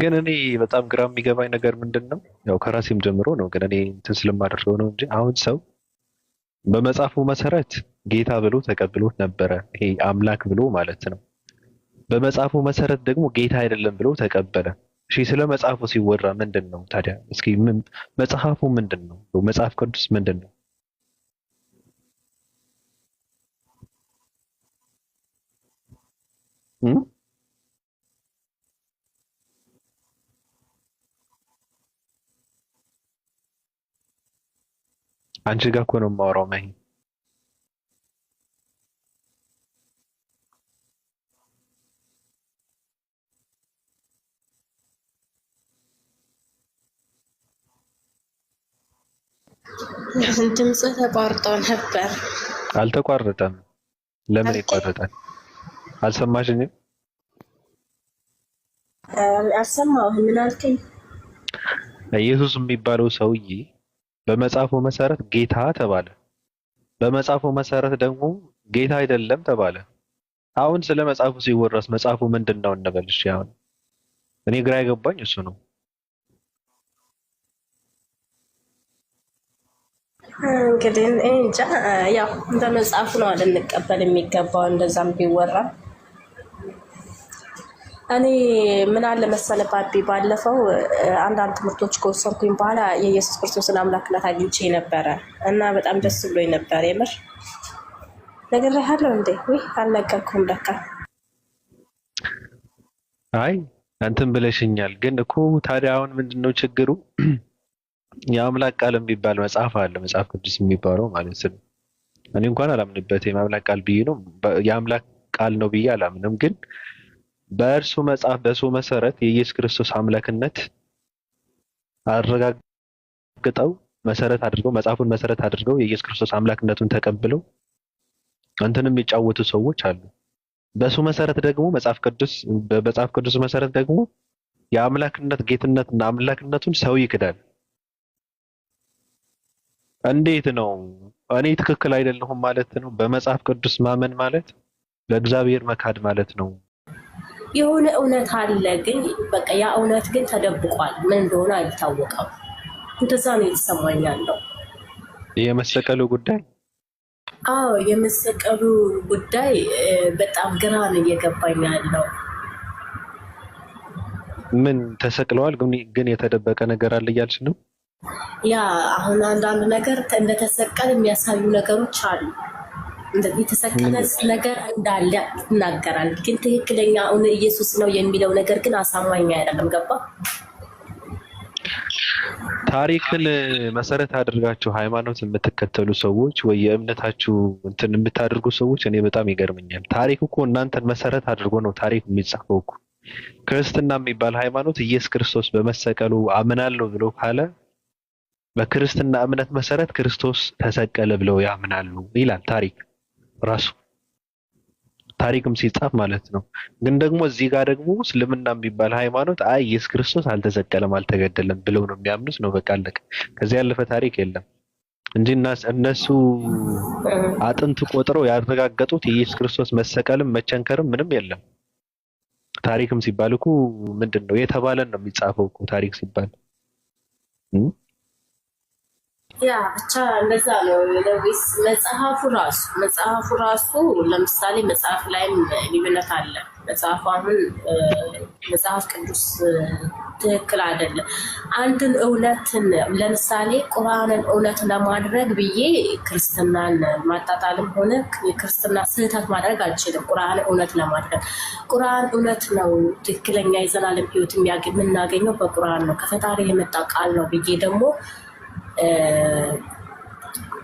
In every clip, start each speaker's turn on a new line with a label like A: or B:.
A: ግን እኔ በጣም ግራ የሚገባኝ ነገር ምንድን ነው? ያው ከራሴም ጀምሮ ነው፣ ግን እኔ እንትን ስለማደርገው ነው እንጂ አሁን ሰው በመጽሐፉ መሰረት ጌታ ብሎ ተቀብሎት ነበረ። ይሄ አምላክ ብሎ ማለት ነው። በመጽሐፉ መሰረት ደግሞ ጌታ አይደለም ብሎ ተቀበለ። እሺ ስለ መጽሐፉ ሲወራ ምንድን ነው ታዲያ? እስኪ ምን መጽሐፉ ምንድን ነው? መጽሐፍ ቅዱስ ምንድን ነው? እም? አንቺ ጋር እኮ ነው የማወራው ማሂ።
B: ድምጽ ተቋርጦ ነበር።
A: አልተቋረጠም። ለምን
B: አልከኝ
A: ይቋረጣል? አልሰማሽኝም?
B: አልሰማሁም። ምን አልከኝ?
A: ኢየሱስ የሚባለው ሰውዬ በመጽሐፉ መሰረት ጌታ ተባለ። በመጽሐፉ መሰረት ደግሞ ጌታ አይደለም ተባለ። አሁን ስለ መጽሐፉ ሲወራስ መጽሐፉ ምንድን ነው እንበል? እሺ አሁን እኔ ግራ የገባኝ እሱ ነው።
B: እንግዲህ እኔ እንጃ። ያው እንደ መጽሐፉ ነው ልንቀበል የሚገባው እንደዛም ቢወራ። እኔ ምን አለ መሰለ ባቢ፣ ባለፈው አንዳንድ ትምህርቶች ከወሰንኩኝ በኋላ የኢየሱስ ክርስቶስን አምላክነት አግኝቼ ነበረ እና በጣም ደስ ብሎኝ ነበር። የምር ነግሬሃለሁ እንዴ? ወይ አልነገርኩም ለካ።
A: አይ እንትን ብለሽኛል፣ ግን እኮ ታዲያ አሁን ምንድነው ችግሩ? የአምላክ ቃል የሚባል መጽሐፍ አለ፣ መጽሐፍ ቅዱስ የሚባለው ማለት ነው። እኔ እንኳን አላምንበትም። የአምላክ ቃል ብዬ ነው የአምላክ ቃል ነው ብዬ አላምንም። ግን በእርሱ መጽሐፍ በሱ መሰረት የኢየሱስ ክርስቶስ አምላክነት አረጋግጠው መሰረት አድርገው መጽሐፉን መሰረት አድርገው የኢየሱስ ክርስቶስ አምላክነቱን ተቀብለው እንትንም የሚጫወቱ ሰዎች አሉ። በሱ መሰረት ደግሞ በመጽሐፍ ቅዱስ መሰረት ደግሞ የአምላክነት ጌትነትና አምላክነቱን ሰው ይክዳል። እንዴት ነው? እኔ ትክክል አይደለሁም ማለት ነው? በመጽሐፍ ቅዱስ ማመን ማለት በእግዚአብሔር መካድ ማለት ነው።
B: የሆነ እውነት አለ፣ ግን በቃ ያ እውነት ግን ተደብቋል። ምን እንደሆነ አይታወቅም። እንደዛ ነው የተሰማኝ ያለው።
A: የመሰቀሉ ጉዳይ
B: አዎ የመሰቀሉ ጉዳይ በጣም ግራ ነው እየገባኝ ያለው።
A: ምን ተሰቅለዋል፣ ግን የተደበቀ ነገር አለ እያልሽ ነው?
B: ያ አሁን አንዳንድ ነገር እንደተሰቀለ የሚያሳዩ ነገሮች አሉ። የተሰቀለ ነገር እንዳለ ይናገራል። ግን ትክክለኛ ኢየሱስ ነው የሚለው ነገር ግን አሳማኝ አይደለም። ገባ?
A: ታሪክን መሰረት አድርጋችሁ ሃይማኖት የምትከተሉ ሰዎች ወይ የእምነታችሁ እንትን የምታደርጉ ሰዎች እኔ በጣም ይገርመኛል። ታሪክ እኮ እናንተን መሰረት አድርጎ ነው ታሪክ የሚጻፈው እኮ። ክርስትና የሚባል ሃይማኖት ኢየሱስ ክርስቶስ በመሰቀሉ አምናለሁ ብሎ ካለ በክርስትና እምነት መሰረት ክርስቶስ ተሰቀለ ብለው ያምናሉ ይላል ታሪክ ራሱ። ታሪክም ሲጻፍ ማለት ነው። ግን ደግሞ እዚህ ጋር ደግሞ እስልምና የሚባል ሃይማኖት አይ ኢየሱስ ክርስቶስ አልተሰቀለም አልተገደለም ብለው ነው የሚያምኑት ነው። በቃ አለቀ። ከዚህ ያለፈ ታሪክ የለም እንጂ እነሱ አጥንት ቆጥረው ያረጋገጡት የኢየሱስ ክርስቶስ መሰቀልም መቸንከርም ምንም የለም። ታሪክም ሲባል እኮ ምንድን ነው የተባለን ነው የሚጻፈው እኮ ታሪክ ሲባል
B: ያ ብቻ እንደዛ ነው። ለዊስ መጽሐፉ ራሱ ለምሳሌ መጽሐፍ ላይም ልዩነት አለ። መጽሐፉ አሁን መጽሐፍ ቅዱስ ትክክል አይደለም። አንድን እውነትን ለምሳሌ ቁርአንን እውነት ለማድረግ ብዬ ክርስትናን ማጣጣልም ሆነ የክርስትና ስህተት ማድረግ አልችልም። ቁርአን እውነት ለማድረግ ቁርአን እውነት ነው፣ ትክክለኛ የዘላለም ሕይወት የምናገኘው በቁርአን ነው፣ ከፈጣሪ የመጣ ቃል ነው ብዬ ደግሞ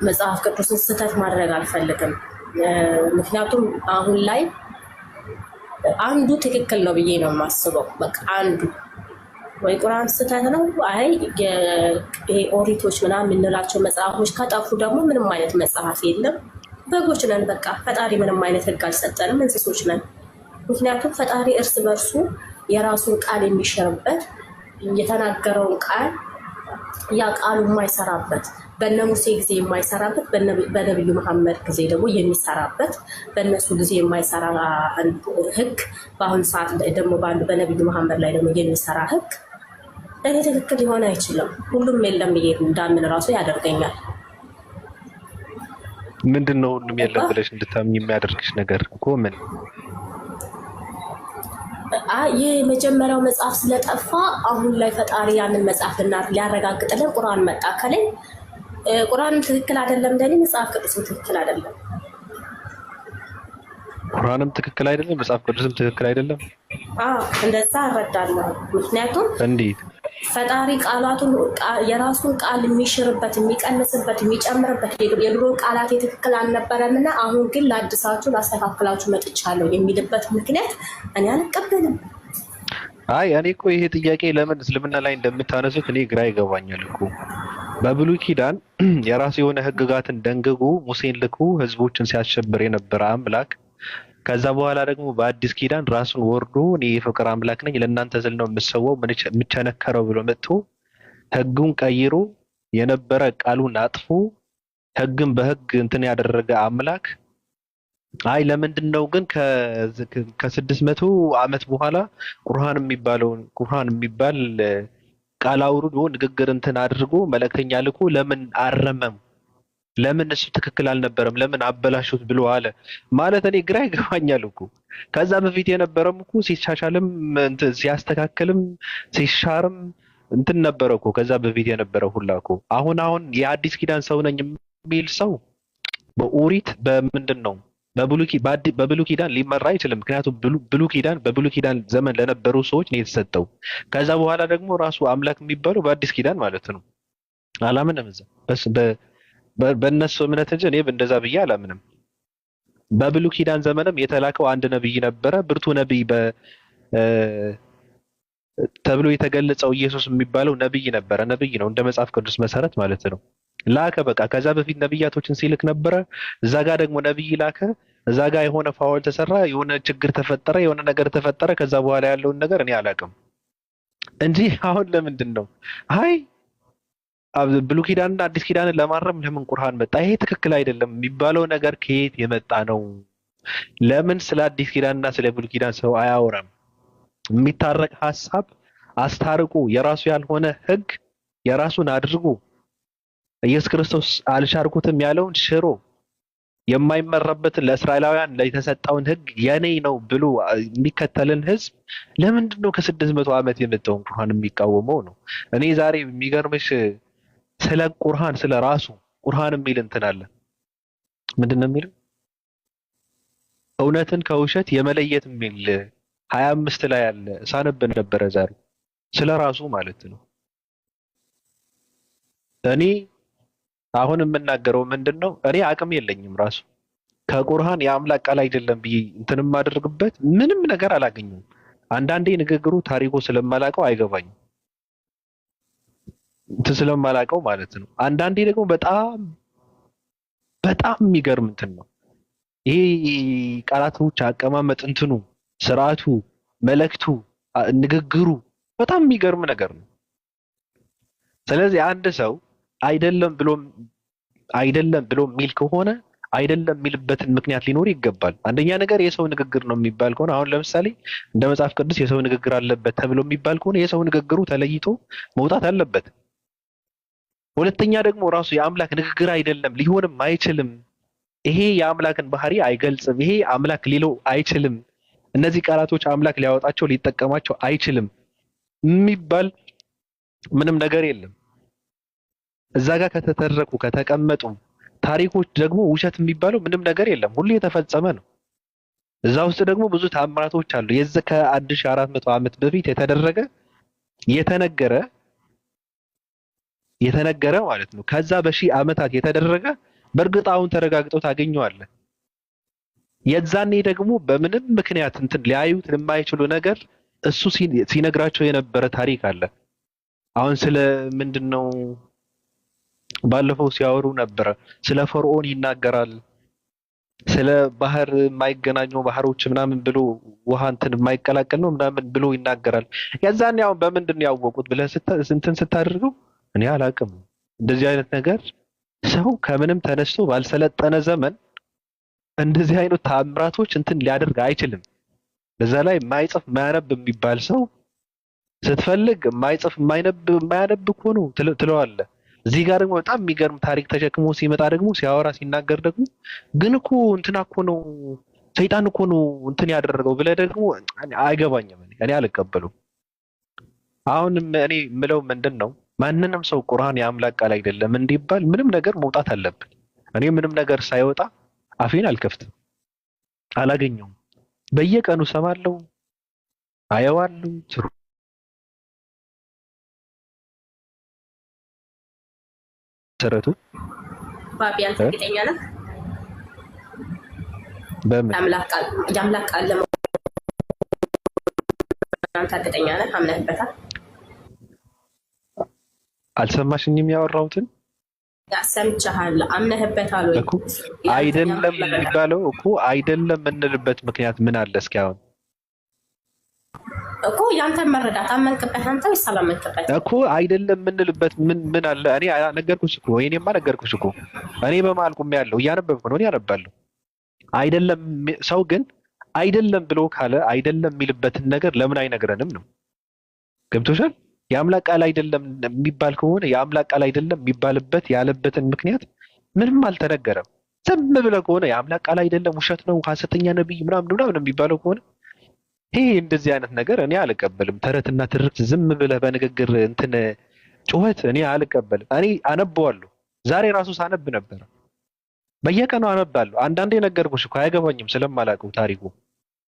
B: መጽሐፍ ቅዱስን ስህተት ማድረግ አልፈልግም። ምክንያቱም አሁን ላይ አንዱ ትክክል ነው ብዬ ነው የማስበው። በቃ አንዱ ወይ ቁርአን ስህተት ነው፣ አይ ኦሪቶች ምናምን የምንላቸው መጽሐፎች ከጠፉ ደግሞ ምንም አይነት መጽሐፍ የለም። በጎች ነን፣ በቃ ፈጣሪ ምንም አይነት ህግ አልሰጠንም፣ እንስሶች ነን። ምክንያቱም ፈጣሪ እርስ በርሱ የራሱን ቃል የሚሽርበት የተናገረውን ቃል ያ ቃሉ የማይሰራበት በነ ሙሴ ጊዜ የማይሰራበት በነብዩ መሐመድ ጊዜ ደግሞ የሚሰራበት በእነሱ ጊዜ የማይሰራ ህግ በአሁኑ ሰዓት ደግሞ በነብዩ መሐመድ ላይ ደግሞ የሚሰራ ህግ እኔ ትክክል ሊሆን አይችልም። ሁሉም የለም ብዬ እንዳምን ራሱ ያደርገኛል።
A: ምንድነው ሁሉም የለም ብለሽ እንድታምኝ የሚያደርግሽ ነገር እኮ ምን?
B: ይህ መጀመሪያው መጽሐፍ ስለጠፋ አሁን ላይ ፈጣሪ ያንን መጽሐፍ ሊያረጋግጥልን ቁርአን መጣ ከላይ ቁርአንም ትክክል አይደለም እንደኔ መጽሐፍ ቅዱስም ትክክል አይደለም።
A: ቁርአንም ትክክል አይደለም፣ መጽሐፍ ቅዱስም ትክክል አይደለም።
B: እንደዛ እረዳለሁ። ምክንያቱም
A: እንዴት
B: ፈጣሪ ቃላቱን የራሱን ቃል የሚሽርበት የሚቀንስበት የሚጨምርበት የድሮ ቃላት ትክክል አልነበረምና አሁን ግን ለአዲሳችሁ ላስተካክላችሁ መጥቻለሁ የሚልበት ምክንያት እኔ አልቀበልም።
A: እኔ እኮ ይሄ ጥያቄ ለምን እስልምና ላይ እንደምታነሱት እኔ ግራ ይገባኛል እኮ። በብሉይ ኪዳን የራሱ የሆነ ህግጋትን ደንግጎ ሙሴን ልኮ ህዝቦችን ሲያሸብር የነበረ አምላክ ከዛ በኋላ ደግሞ በአዲስ ኪዳን ራሱን ወርዶ እኔ የፍቅር አምላክ ነኝ ለእናንተ ስል ነው የምሰዋው የምቸነከረው ብሎ መጥቶ ህጉን ቀይሮ የነበረ ቃሉን አጥፎ ህግን በህግ እንትን ያደረገ አምላክ ለምንድን ነው ግን ከ600 ዓመት በኋላ ቁርአን የሚባል ቃል አውርዶ ንግግር እንትን አድርጎ መልእክተኛ ልኮ ለምን አረመም? ለምን እሱ ትክክል አልነበረም? ለምን አበላሹት ብሎ አለ ማለት እኔ ግራ ይገባኛል እኮ። ከዛ በፊት የነበረም እኮ ሲሻሻልም ሲያስተካክልም ሲሻርም እንትን ነበረ እኮ ከዛ በፊት የነበረ ሁላ እኮ። አሁን የአዲስ ኪዳን ሰው ነኝ የሚል ሰው በኦሪት በምንድን ነው በብሉይ ኪዳን ሊመራ አይችልም። ምክንያቱም በብሉይ ኪዳን ዘመን ለነበሩ ሰዎች ነው የተሰጠው። ከዛ በኋላ ደግሞ ራሱ አምላክ የሚባለው በአዲስ ኪዳን ማለት ነው። አላምንም እዛ በእነሱ እምነት እንጂ እኔ እንደዛ ብዬ አላምንም። በብሉይ ኪዳን ዘመንም የተላከው አንድ ነብይ ነበረ፣ ብርቱ ነብይ ተብሎ የተገለጸው ኢየሱስ የሚባለው ነብይ ነበረ። ነብይ ነው እንደ መጽሐፍ ቅዱስ መሰረት ማለት ነው። ላከ በቃ። ከዛ በፊት ነብያቶችን ሲልክ ነበረ። እዛ ጋር ደግሞ ነብይ ላከ። እዛ ጋር የሆነ ፋውል ተሰራ፣ የሆነ ችግር ተፈጠረ፣ የሆነ ነገር ተፈጠረ። ከዛ በኋላ ያለውን ነገር እኔ አላውቅም እንጂ አሁን ለምንድን ነው ብሉይ ኪዳንና አዲስ ኪዳንን ለማረም ለምን ቁርአን መጣ? ይሄ ትክክል አይደለም የሚባለው ነገር ከየት የመጣ ነው? ለምን ስለ አዲስ ኪዳንና ስለ ብሉይ ኪዳን ሰው አያወራም? የሚታረቅ ሐሳብ አስታርቁ። የራሱ ያልሆነ ህግ የራሱን አድርጎ ኢየሱስ ክርስቶስ አልሻርኩትም ያለውን ሽሮ የማይመረበትን ለእስራኤላውያን የተሰጠውን ህግ የኔ ነው ብሎ የሚከተልን ህዝብ ለምንድን ነው ከ600 ዓመት የመጣውን ቁርአን የሚቃወመው ነው? እኔ ዛሬ የሚገርምሽ ስለ ቁርአን ስለ ራሱ ቁርአን የሚል እንትን አለ። ምንድን ነው የሚለው? እውነትን ከውሸት የመለየት የሚል 25 ላይ አለ። ሳነብ ነበረ ዛሬ ስለ ራሱ ማለት ነው። እኔ አሁን የምናገረው ምንድን ነው? እኔ አቅም የለኝም ራሱ ከቁርአን የአምላክ ቃል አይደለም ብዬ እንትን የማደርግበት ምንም ነገር አላገኘሁም። አንዳንዴ ንግግሩ ታሪኩ ስለማላውቀው አይገባኝም እንትን ስለማላውቀው ማለት ነው። አንዳንዴ ደግሞ በጣም የሚገርም እንትን ነው። ይሄ ቃላቶች አቀማመጥ እንትኑ ስርዓቱ መልእክቱ ንግግሩ በጣም የሚገርም ነገር ነው። ስለዚህ አንድ ሰው አይደለም ብሎ የሚል ከሆነ አይደለም የሚልበትን ምክንያት ሊኖር ይገባል። አንደኛ ነገር የሰው ንግግር ነው የሚባል ከሆነ አሁን ለምሳሌ እንደ መጽሐፍ ቅዱስ የሰው ንግግር አለበት ተብሎ የሚባል ከሆነ የሰው ንግግሩ ተለይቶ መውጣት አለበት። ሁለተኛ ደግሞ ራሱ የአምላክ ንግግር አይደለም ሊሆንም አይችልም። ይሄ የአምላክን ባህሪ አይገልጽም። ይሄ አምላክ ሊለው አይችልም። እነዚህ ቃላቶች አምላክ ሊያወጣቸው ሊጠቀማቸው አይችልም የሚባል ምንም ነገር የለም። እዛ ጋር ከተተረኩ ከተቀመጡ ታሪኮች ደግሞ ውሸት የሚባለው ምንም ነገር የለም። ሁሉ የተፈጸመ ነው። እዛ ውስጥ ደግሞ ብዙ ተአምራቶች አሉ። የዚህ ከ1400 ዓመት በፊት የተነገረ ማለት ነው። ከዛ በሺህ ዓመታት የተደረገ በእርግጥ አሁን ተረጋግጦ ታገኘዋለህ። የዛኔ ደግሞ በምንም ምክንያት እንትን ሊያዩት የማይችሉ ነገር እሱ ሲነግራቸው የነበረ ታሪክ አለ። አሁን ስለ ምንድነው ባለፈው ሲያወሩ ነበረ። ስለ ፈርዖን ይናገራል። ስለ ባህር የማይገናኙ ባህሮች ምናምን ብሎ ውሃ እንትን የማይቀላቀል ነው ምናምን ብሎ ይናገራል። የዛኔ አሁን በምንድን ነው ያወቁት ብለህ እንትን ስታደርገው እኔ አላውቅም። እንደዚህ አይነት ነገር ሰው ከምንም ተነስቶ ባልሰለጠነ ዘመን እንደዚህ አይነት ታምራቶች እንትን ሊያደርግ አይችልም። በዛ ላይ የማይጽፍ የማያነብ የሚባል ሰው ስትፈልግ የማይጽፍ የማያነብ እኮ ነው ትለዋለህ። እዚህ ጋር ደግሞ በጣም የሚገርም ታሪክ ተሸክሞ ሲመጣ ደግሞ ሲያወራ ሲናገር ደግሞ ግን እኮ እንትና እኮ ነው ሰይጣን እኮ ነው እንትን ያደረገው ብለህ ደግሞ አይገባኝም። እኔ አልቀበሉም። አሁንም እኔ የምለው ምንድን ነው ማንንም ሰው ቁርአን የአምላክ ቃል አይደለም እንዲባል ምንም ነገር መውጣት አለብን። እኔ ምንም ነገር ሳይወጣ አፌን አልከፍትም፣ አላገኘውም። በየቀኑ ሰማለሁ፣ አየዋለሁ። መሰረቱ
B: ባቢያን እርግጠኛ ነህ?
A: በምን
B: የአምላክ ቃል ለመሆን እርግጠኛ ነህ? አምነህበታል?
A: አልሰማሽኝም? ያወራሁትን
B: ሰምቻለሁ። አምነህበታል ወይ?
A: አይደለም የሚባለው እኮ አይደለም የምንልበት ምክንያት ምን አለ? እስኪ አሁን
B: እኮ ያንተን መረዳት አመንክበት አንተ ወይስ አላመንክበት
A: እኮ አይደለም የምንልበት ምን አለ? እኔ ነገርኩሽ እኮ ወይኔማ ነገርኩሽ እኮ እኔ በመሀል ቁሜ ያለው እያነበብኩ ነው። እኔ አነባለሁ። አይደለም ሰው ግን አይደለም ብሎ ካለ አይደለም የሚልበትን ነገር ለምን አይነግረንም ነው? ገብቶሻል? የአምላክ ቃል አይደለም የሚባል ከሆነ የአምላክ ቃል አይደለም የሚባልበት ያለበትን ምክንያት ምንም አልተነገረም። ዝም ብለህ ከሆነ የአምላክ ቃል አይደለም ውሸት ነው ሐሰተኛ ነብይ ምናምን የሚባለው ከሆነ ይሄ እንደዚህ አይነት ነገር እኔ አልቀበልም። ተረትና ትርክት ዝም ብለህ በንግግር እንትን ጩኸት እኔ አልቀበልም። እኔ አነበዋለሁ። ዛሬ ራሱ ሳነብ ነበር። በየቀኑ አነባለሁ። አንዳንዴ ነገርኩሽ እኮ አይገባኝም ስለማላውቀው ታሪኩ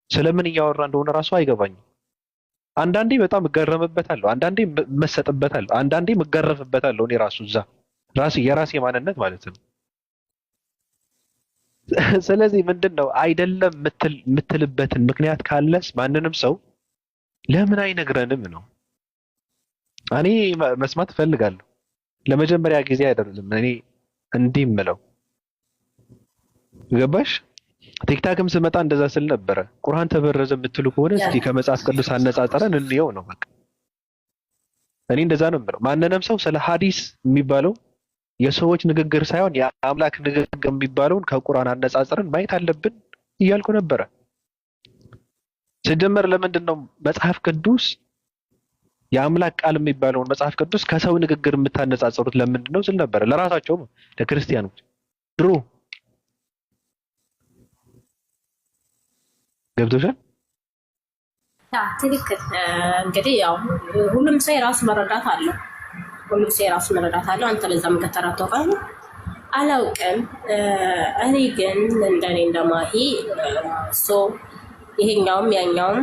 A: ስለምን እያወራ እንደሆነ ራሱ አይገባኝም። አንዳንዴ በጣም እገረምበታለሁ፣ አንዳንዴ መሰጥበታለሁ፣ አንዳንዴ እገረፍበታለሁ። እኔ ራሱ እዛ የራሴ ማንነት ማለት ነው። ስለዚህ ምንድነው አይደለም የምትልበትን ምክንያት ካለስ ማንንም ሰው ለምን አይነግረንም ነው እኔ መስማት እፈልጋለሁ። ለመጀመሪያ ጊዜ አይደለም እኔ እንዲህ የምለው ገባሽ? ቲክታክም ስመጣ እንደዛ ስል ነበረ። ቁርአን ተበረዘ የምትሉ ከሆነ እስኪ ከመጽሐፍ ቅዱስ አነጻጽረን እንየው ነው በቃ። እኔ እንደዛ ነው የምለው። ማንንም ሰው ስለ ሐዲስ የሚባለው የሰዎች ንግግር ሳይሆን የአምላክ ንግግር የሚባለውን ከቁርአን አነጻጽረን ማየት አለብን እያልኩ ነበረ። ሲጀመር ለምንድን ነው መጽሐፍ ቅዱስ የአምላክ ቃል የሚባለውን መጽሐፍ ቅዱስ ከሰው ንግግር የምታነጻጽሩት ለምንድን ነው ስል ነበረ። ለራሳቸው ለክርስቲያኖች ድሮ ገብቶሻል?
B: ትክክል። እንግዲህ ያው ሁሉም ሰው የራሱ መረዳት አለው። አንተ ለዛም ከተረዳው ቃል አላውቅም። እኔ ግን እንደኔ እንደማሂ ይሄኛውም ያኛውም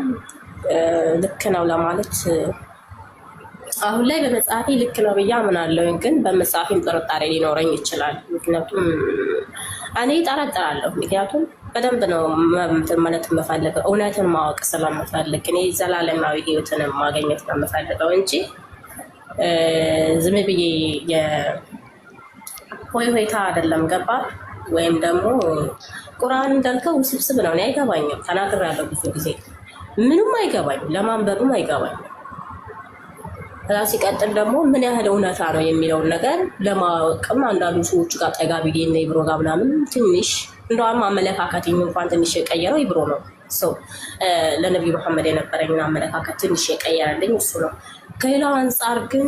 B: ልክ ነው ለማለት አሁን ላይ በመጽሐፌ ልክ ነው ብዬ አምናለሁ። ግን በመጽሐፌም ጥርጣሬ ሊኖረኝ ይችላል። ምክንያቱም እኔ እጠረጥራለሁ። ምክንያቱም በደንብ ነው ማለት የምፈልገው እውነትን ማወቅ ስለምፈልግ እኔ ዘላለማዊ ሕይወትን ማግኘት ነው የምፈልገው እንጂ ዝም ብዬ ሆይታ አይደለም። ገባ? ወይም ደግሞ ቁርአን እንዳልከው ውስብስብ ነው። እኔ አይገባኝም። ተናግሬያለሁ ብዙ ጊዜ ምንም አይገባኝም፣ ለማንበብም አይገባኝም። ከዛ ሲቀጥል ደግሞ ምን ያህል እውነታ ነው የሚለውን ነገር ለማወቅም አንዳንዱ ሰዎች ጋር ጠጋ ብዬ እና ይብሮ ጋር ምናምን ትንሽ እንደውም አመለካከትኝ እንኳን ትንሽ የቀየረው ይብሮ ነው። ለነቢዩ መሐመድ የነበረኝ አመለካከት ትንሽ የቀየረልኝ እሱ ነው። ከሌላው አንጻር ግን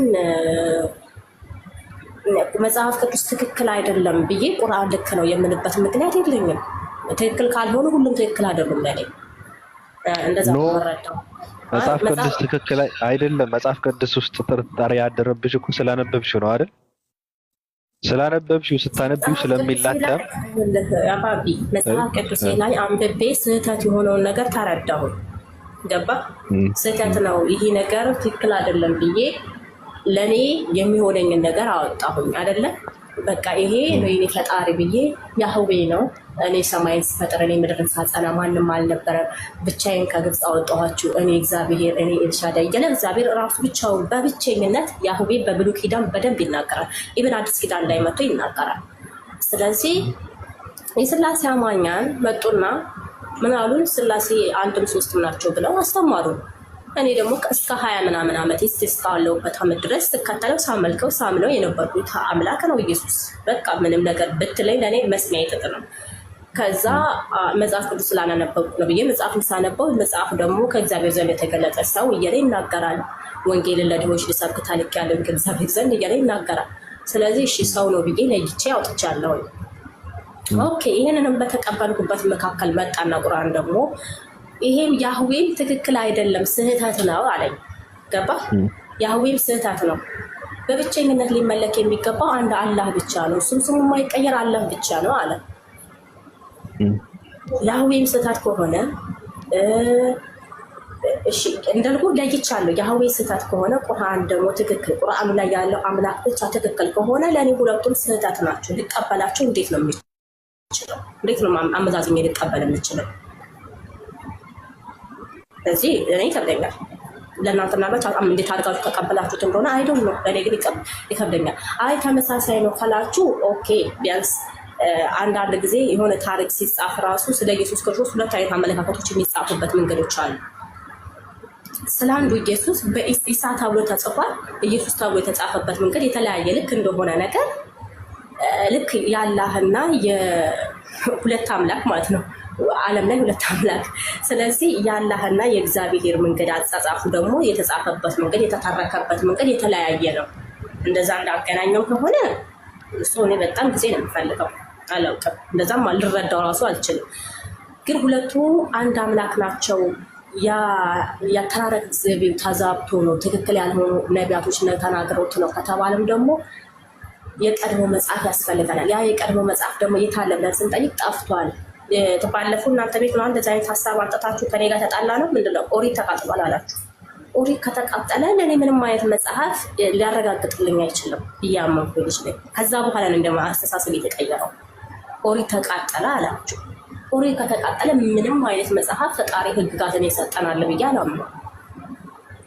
B: መጽሐፍ ቅዱስ ትክክል አይደለም ብዬ ቁርአን ልክ ነው የምልበት ምክንያት የለኝም። ትክክል ካልሆነ ሁሉም ትክክል አይደሉም ለኔ። እንደዛ ነው የምረዳው።
A: መጽሐፍ ቅዱስ ትክክል አይደለም። መጽሐፍ ቅዱስ ውስጥ ጥርጣሬ ያደረብሽ እኮ ስላነበብሽው ነው አይደል? ስላነበብሽው ስታነቢው ስለሚላተም
B: አባቢ መጽሐፍ ቅዱስ ላይ አንብቤ ስህተት የሆነውን ነገር ተረዳሁ። ገባ? ስህተት ነው ይሄ ነገር ትክክል አይደለም ብዬ ለኔ የሚሆነኝን ነገር አወጣሁኝ አይደለ? በቃ ይሄ ነው የኔ ፈጣሪ ብዬ ያህዌ ነው እኔ ሰማይን ስፈጥር እኔ ምድርን ሳጸና ማንም አልነበረም፣ ብቻዬን ከግብፅ አወጣኋችሁ እኔ እግዚአብሔር እኔ ኤልሻዳይ እያለ እግዚአብሔር ራሱ ብቻውን በብቸኝነት ያህዌ በብሉይ ኪዳን በደንብ ይናገራል። ኢብን አዲስ ኪዳን ላይ መጥቶ ይናገራል። ስለዚህ የስላሴ አማኛን መጡና ምን አሉን? ስላሴ አንድም ሶስትም ናቸው ብለው አስተማሩ። እኔ ደግሞ እስከ 20 ምናምን ዓመት እስካለሁበት ዓመት ድረስ ስከተለው ሳመልከው ሳምለው የነበርኩት አምላክ ነው ኢየሱስ። በቃ ምንም ነገር ብትለኝ ለእኔ መስሚያ ይጥጥ ነው። ከዛ መጽሐፍ ቅዱስ ስላላነበብኩ ነው ብዬ መጽሐፍን ሳነበው መጽሐፍ ደግሞ ከእግዚአብሔር ዘንድ የተገለጠ ሰው እያለ ይናገራል። ወንጌልን ለድሆች ልሰብክ ተልኬያለሁ ከእግዚአብሔር ዘንድ እያለ ይናገራል። ስለዚህ እሺ ሰው ነው ብዬ ለይቼ አውጥቻለሁ። ኦኬ ይህንንም በተቀበልኩበት መካከል መጣና ቁርአን ደግሞ ይሄም ያህዌም ትክክል አይደለም ስህተት ነው አለኝ። ገባ? ያህዌም ስህተት ነው። በብቸኝነት ሊመለክ የሚገባው አንድ አላህ ብቻ ነው፣ እሱም ስሙ የማይቀየር አላህ ብቻ ነው አለ። ያህዌም ስህተት ከሆነ እሺ እንዳልኩ ለይቻለሁ። ያህዌ ስህተት ከሆነ ቁርአን ደግሞ ትክክል፣ ቁርአኑ ላይ ያለው አምላክ ብቻ ትክክል ከሆነ ለእኔ ሁለቱም ስህተት ናቸው። ልቀበላቸው እንዴት ነው የምችለው? እንዴት ነው አመዛዝኜ ልቀበል የምችለው? ስለዚህ እኔ ይከብደኛል። ለእናንተ ምናልባት እንዴት አድርጋችሁ ተቀበላችሁት እንደሆነ አይዶን ነው። ለእኔ ግን ይከብደኛል። አይ ተመሳሳይ ነው ካላችሁ ኦኬ። ቢያንስ አንዳንድ ጊዜ የሆነ ታሪክ ሲጻፍ ራሱ ስለ ኢየሱስ ክርስቶስ ሁለት አይነት አመለካከቶች የሚጻፉበት መንገዶች አሉ። ስለ አንዱ ኢየሱስ በኢሳ ተብሎ ተጽፏል። ኢየሱስ ተብሎ የተጻፈበት መንገድ የተለያየ ልክ እንደሆነ ነገር ልክ የአላህና የሁለት አምላክ ማለት ነው ዓለም ላይ ሁለት አምላክ። ስለዚህ የአላህና የእግዚአብሔር መንገድ አጻጻፉ ደግሞ የተጻፈበት መንገድ የተተረከበት መንገድ የተለያየ ነው። እንደዛ እንዳገናኘው ከሆነ እሱ እኔ በጣም ጊዜ ነው የምፈልገው። አላውቅም፣ እንደዛም ልረዳው ራሱ አልችልም። ግን ሁለቱ አንድ አምላክ ናቸው። ያተራረቅ ዘይቤው ተዛብቶ ነው ትክክል ያልሆኑ ነቢያቶች ተናግረውት ነው ከተባለም ደግሞ የቀድሞ መጽሐፍ ያስፈልገናል። ያ የቀድሞ መጽሐፍ ደግሞ የታለ ብለን ስንጠይቅ ጠፍቷል። ባለፈው እናንተ ቤት ነው እንደዚህ አይነት ሀሳብ አንጠታችሁ ከኔ ጋር ተጣላ ነው ምንድነው? ኦሪት ተቃጥሏል አላችሁ። ኦሪት ከተቃጠለ ለእኔ ምንም አይነት መጽሐፍ ሊያረጋግጥልኝ አይችልም እያመንኩ ልጅ ነኝ። ከዛ በኋላ ነው እንደማ አስተሳሰብ የተቀየረው። ኦሪት ተቃጠለ አላችሁ። ኦሪት ከተቃጠለ ምንም አይነት መጽሐፍ ፈጣሪ ህግጋትን ይሰጠናል ብዬ አላምነው።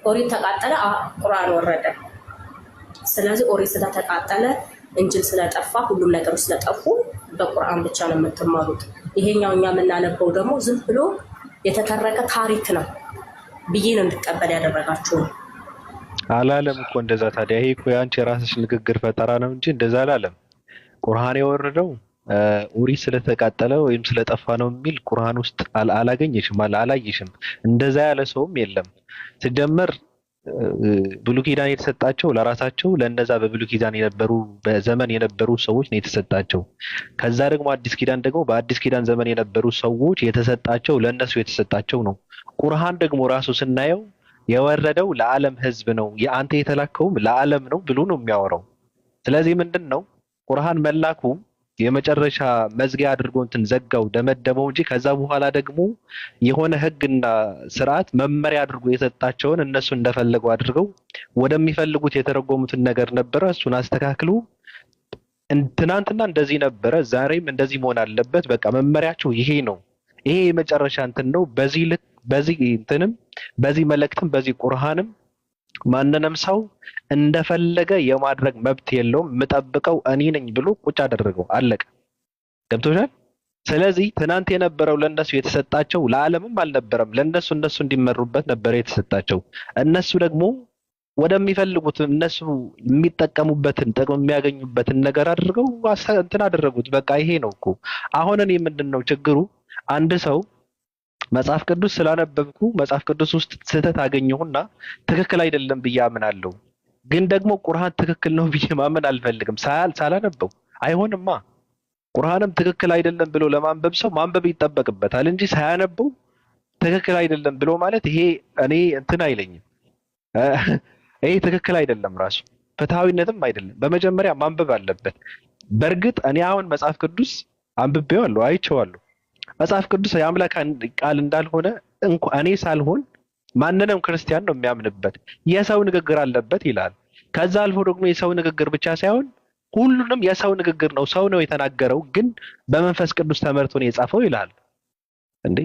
B: ኦሪት ተቃጠለ፣ ቁርአን ወረደ። ስለዚህ ኦሪት ስለተቃጠለ እንጅል ስለጠፋ ሁሉም ነገሮች ስለጠፉ በቁርአን ብቻ ነው የምትማሩት። ይሄኛው እኛ የምናነበው ደግሞ ዝም ብሎ የተተረከ ታሪክ ነው ብዬ ነው እንድቀበል ያደረጋችሁ።
A: አላለም እኮ እንደዛ። ታዲያ ይሄ እኮ የአንቺ የራስሽ ንግግር ፈጠራ ነው እንጂ እንደዛ አላለም። ቁርአን የወረደው ኦሪት ስለተቃጠለ ወይም ስለጠፋ ነው የሚል ቁርአን ውስጥ አላገኘሽም፣ አላየሽም። እንደዛ ያለ ሰውም የለም። ሲጀመር ብሉይ ኪዳን የተሰጣቸው ለራሳቸው ለነዛ በብሉይ ኪዳን የነበሩ በዘመን የነበሩ ሰዎች ነው የተሰጣቸው። ከዛ ደግሞ አዲስ ኪዳን ደግሞ በአዲስ ኪዳን ዘመን የነበሩ ሰዎች የተሰጣቸው ለነሱ የተሰጣቸው ነው። ቁርአን ደግሞ ራሱ ስናየው የወረደው ለዓለም ህዝብ ነው፣ የአንተ የተላከውም ለዓለም ነው ብሎ ነው የሚያወራው። ስለዚህ ምንድነው ቁርአን መላኩ የመጨረሻ መዝጊያ አድርጎ እንትን ዘጋው ደመደመው እንጂ ከዛ በኋላ ደግሞ የሆነ ህግና ስርዓት መመሪያ አድርጎ የሰጣቸውን እነሱ እንደፈለጉ አድርገው ወደሚፈልጉት የተረጎሙትን ነገር ነበረ። እሱን አስተካክሉ ትናንትና እንደዚህ ነበረ፣ ዛሬም እንደዚህ መሆን አለበት፣ በቃ መመሪያቸው ይሄ ነው፣ ይሄ የመጨረሻ እንትን ነው። በዚህ ልክ በዚህ እንትንም በዚህ መልእክትም በዚህ ቁርአንም ማንንም ሰው እንደፈለገ የማድረግ መብት የለውም፣ የምጠብቀው እኔ ነኝ ብሎ ቁጭ አደረገው። አለቀ። ገብቶሻል? ስለዚህ ትናንት የነበረው ለነሱ የተሰጣቸው ለዓለምም አልነበረም። ለነሱ እንዲመሩበት ነበር የተሰጣቸው። እነሱ ደግሞ ወደሚፈልጉት እነሱ የሚጠቀሙበትን ጥቅም የሚያገኙበትን ነገር አድርገው እንትን አደረጉት። በቃ ይሄ ነው እኮ። አሁን እኔ ምንድነው ችግሩ? አንድ ሰው መጽሐፍ ቅዱስ ስላነበብኩ መጽሐፍ ቅዱስ ውስጥ ስህተት አገኘሁና ትክክል አይደለም ብዬ አምናለሁ። ግን ደግሞ ቁርአን ትክክል ነው ብዬ ማመን አልፈልግም ሳላነበው አይሆንማ። ቁርአንም ትክክል አይደለም ብሎ ለማንበብ ሰው ማንበብ ይጠበቅበታል እንጂ ሳያነበው ትክክል አይደለም ብሎ ማለት ይሄ እኔ እንትን አይለኝም። ይሄ ትክክል አይደለም፣ ራሱ ፍትሃዊነትም አይደለም። በመጀመሪያ ማንበብ አለበት። በእርግጥ እኔ አሁን መጽሐፍ ቅዱስ አንብቤዋለሁ፣ አይቼዋለሁ። መጽሐፍ ቅዱስ የአምላክ ቃል እንዳልሆነ እኔ ሳልሆን ማንንም ክርስቲያን ነው የሚያምንበት። የሰው ንግግር አለበት ይላል። ከዛ አልፎ ደግሞ የሰው ንግግር ብቻ ሳይሆን ሁሉንም የሰው ንግግር ነው፣ ሰው ነው የተናገረው፣ ግን በመንፈስ ቅዱስ ተመርቶ ነው የጻፈው ይላል። እንዴ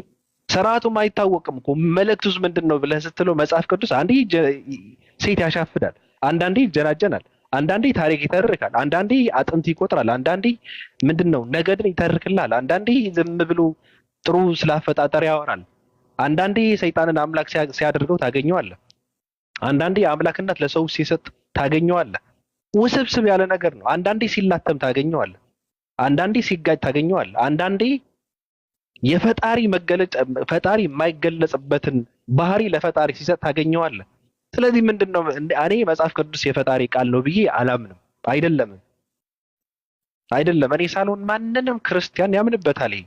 A: ስርዓቱም አይታወቅም እኮ መልእክቱስ ምንድን ነው ብለህ ስትለው መጽሐፍ ቅዱስ አንዴ ሴት ያሻፍዳል፣ አንዳንዴ ይጀናጀናል፣ አንዳንዴ ታሪክ ይተርካል፣ አንዳንዴ አጥንት ይቆጥራል፣ አንዳንዴ ምንድነው ነገድን ይተርክላል፣ አንዳንዴ ዝም ብሎ ጥሩ ስላፈጣጠር ያወራል። አንዳንዴ ሰይጣንን አምላክ ሲያደርገው ታገኘዋለህ። አንዳንዴ አምላክነት ለሰው ሲሰጥ ታገኘዋለህ። ውስብስብ ያለ ነገር ነው። አንዳንዴ ሲላተም ታገኘዋለህ። አንዳንዴ ሲጋጭ ታገኘዋለህ። አንዳንዴ የፈጣሪ መገለጫ ፈጣሪ የማይገለጽበትን ባህሪ ለፈጣሪ ሲሰጥ ታገኘዋለህ። ስለዚህ ምንድነው እኔ መጽሐፍ ቅዱስ የፈጣሪ ቃል ነው ብዬ አላምንም። አይደለም እኔ ሳልሆን ማንንም ክርስቲያን ያምንበታል። ይሄ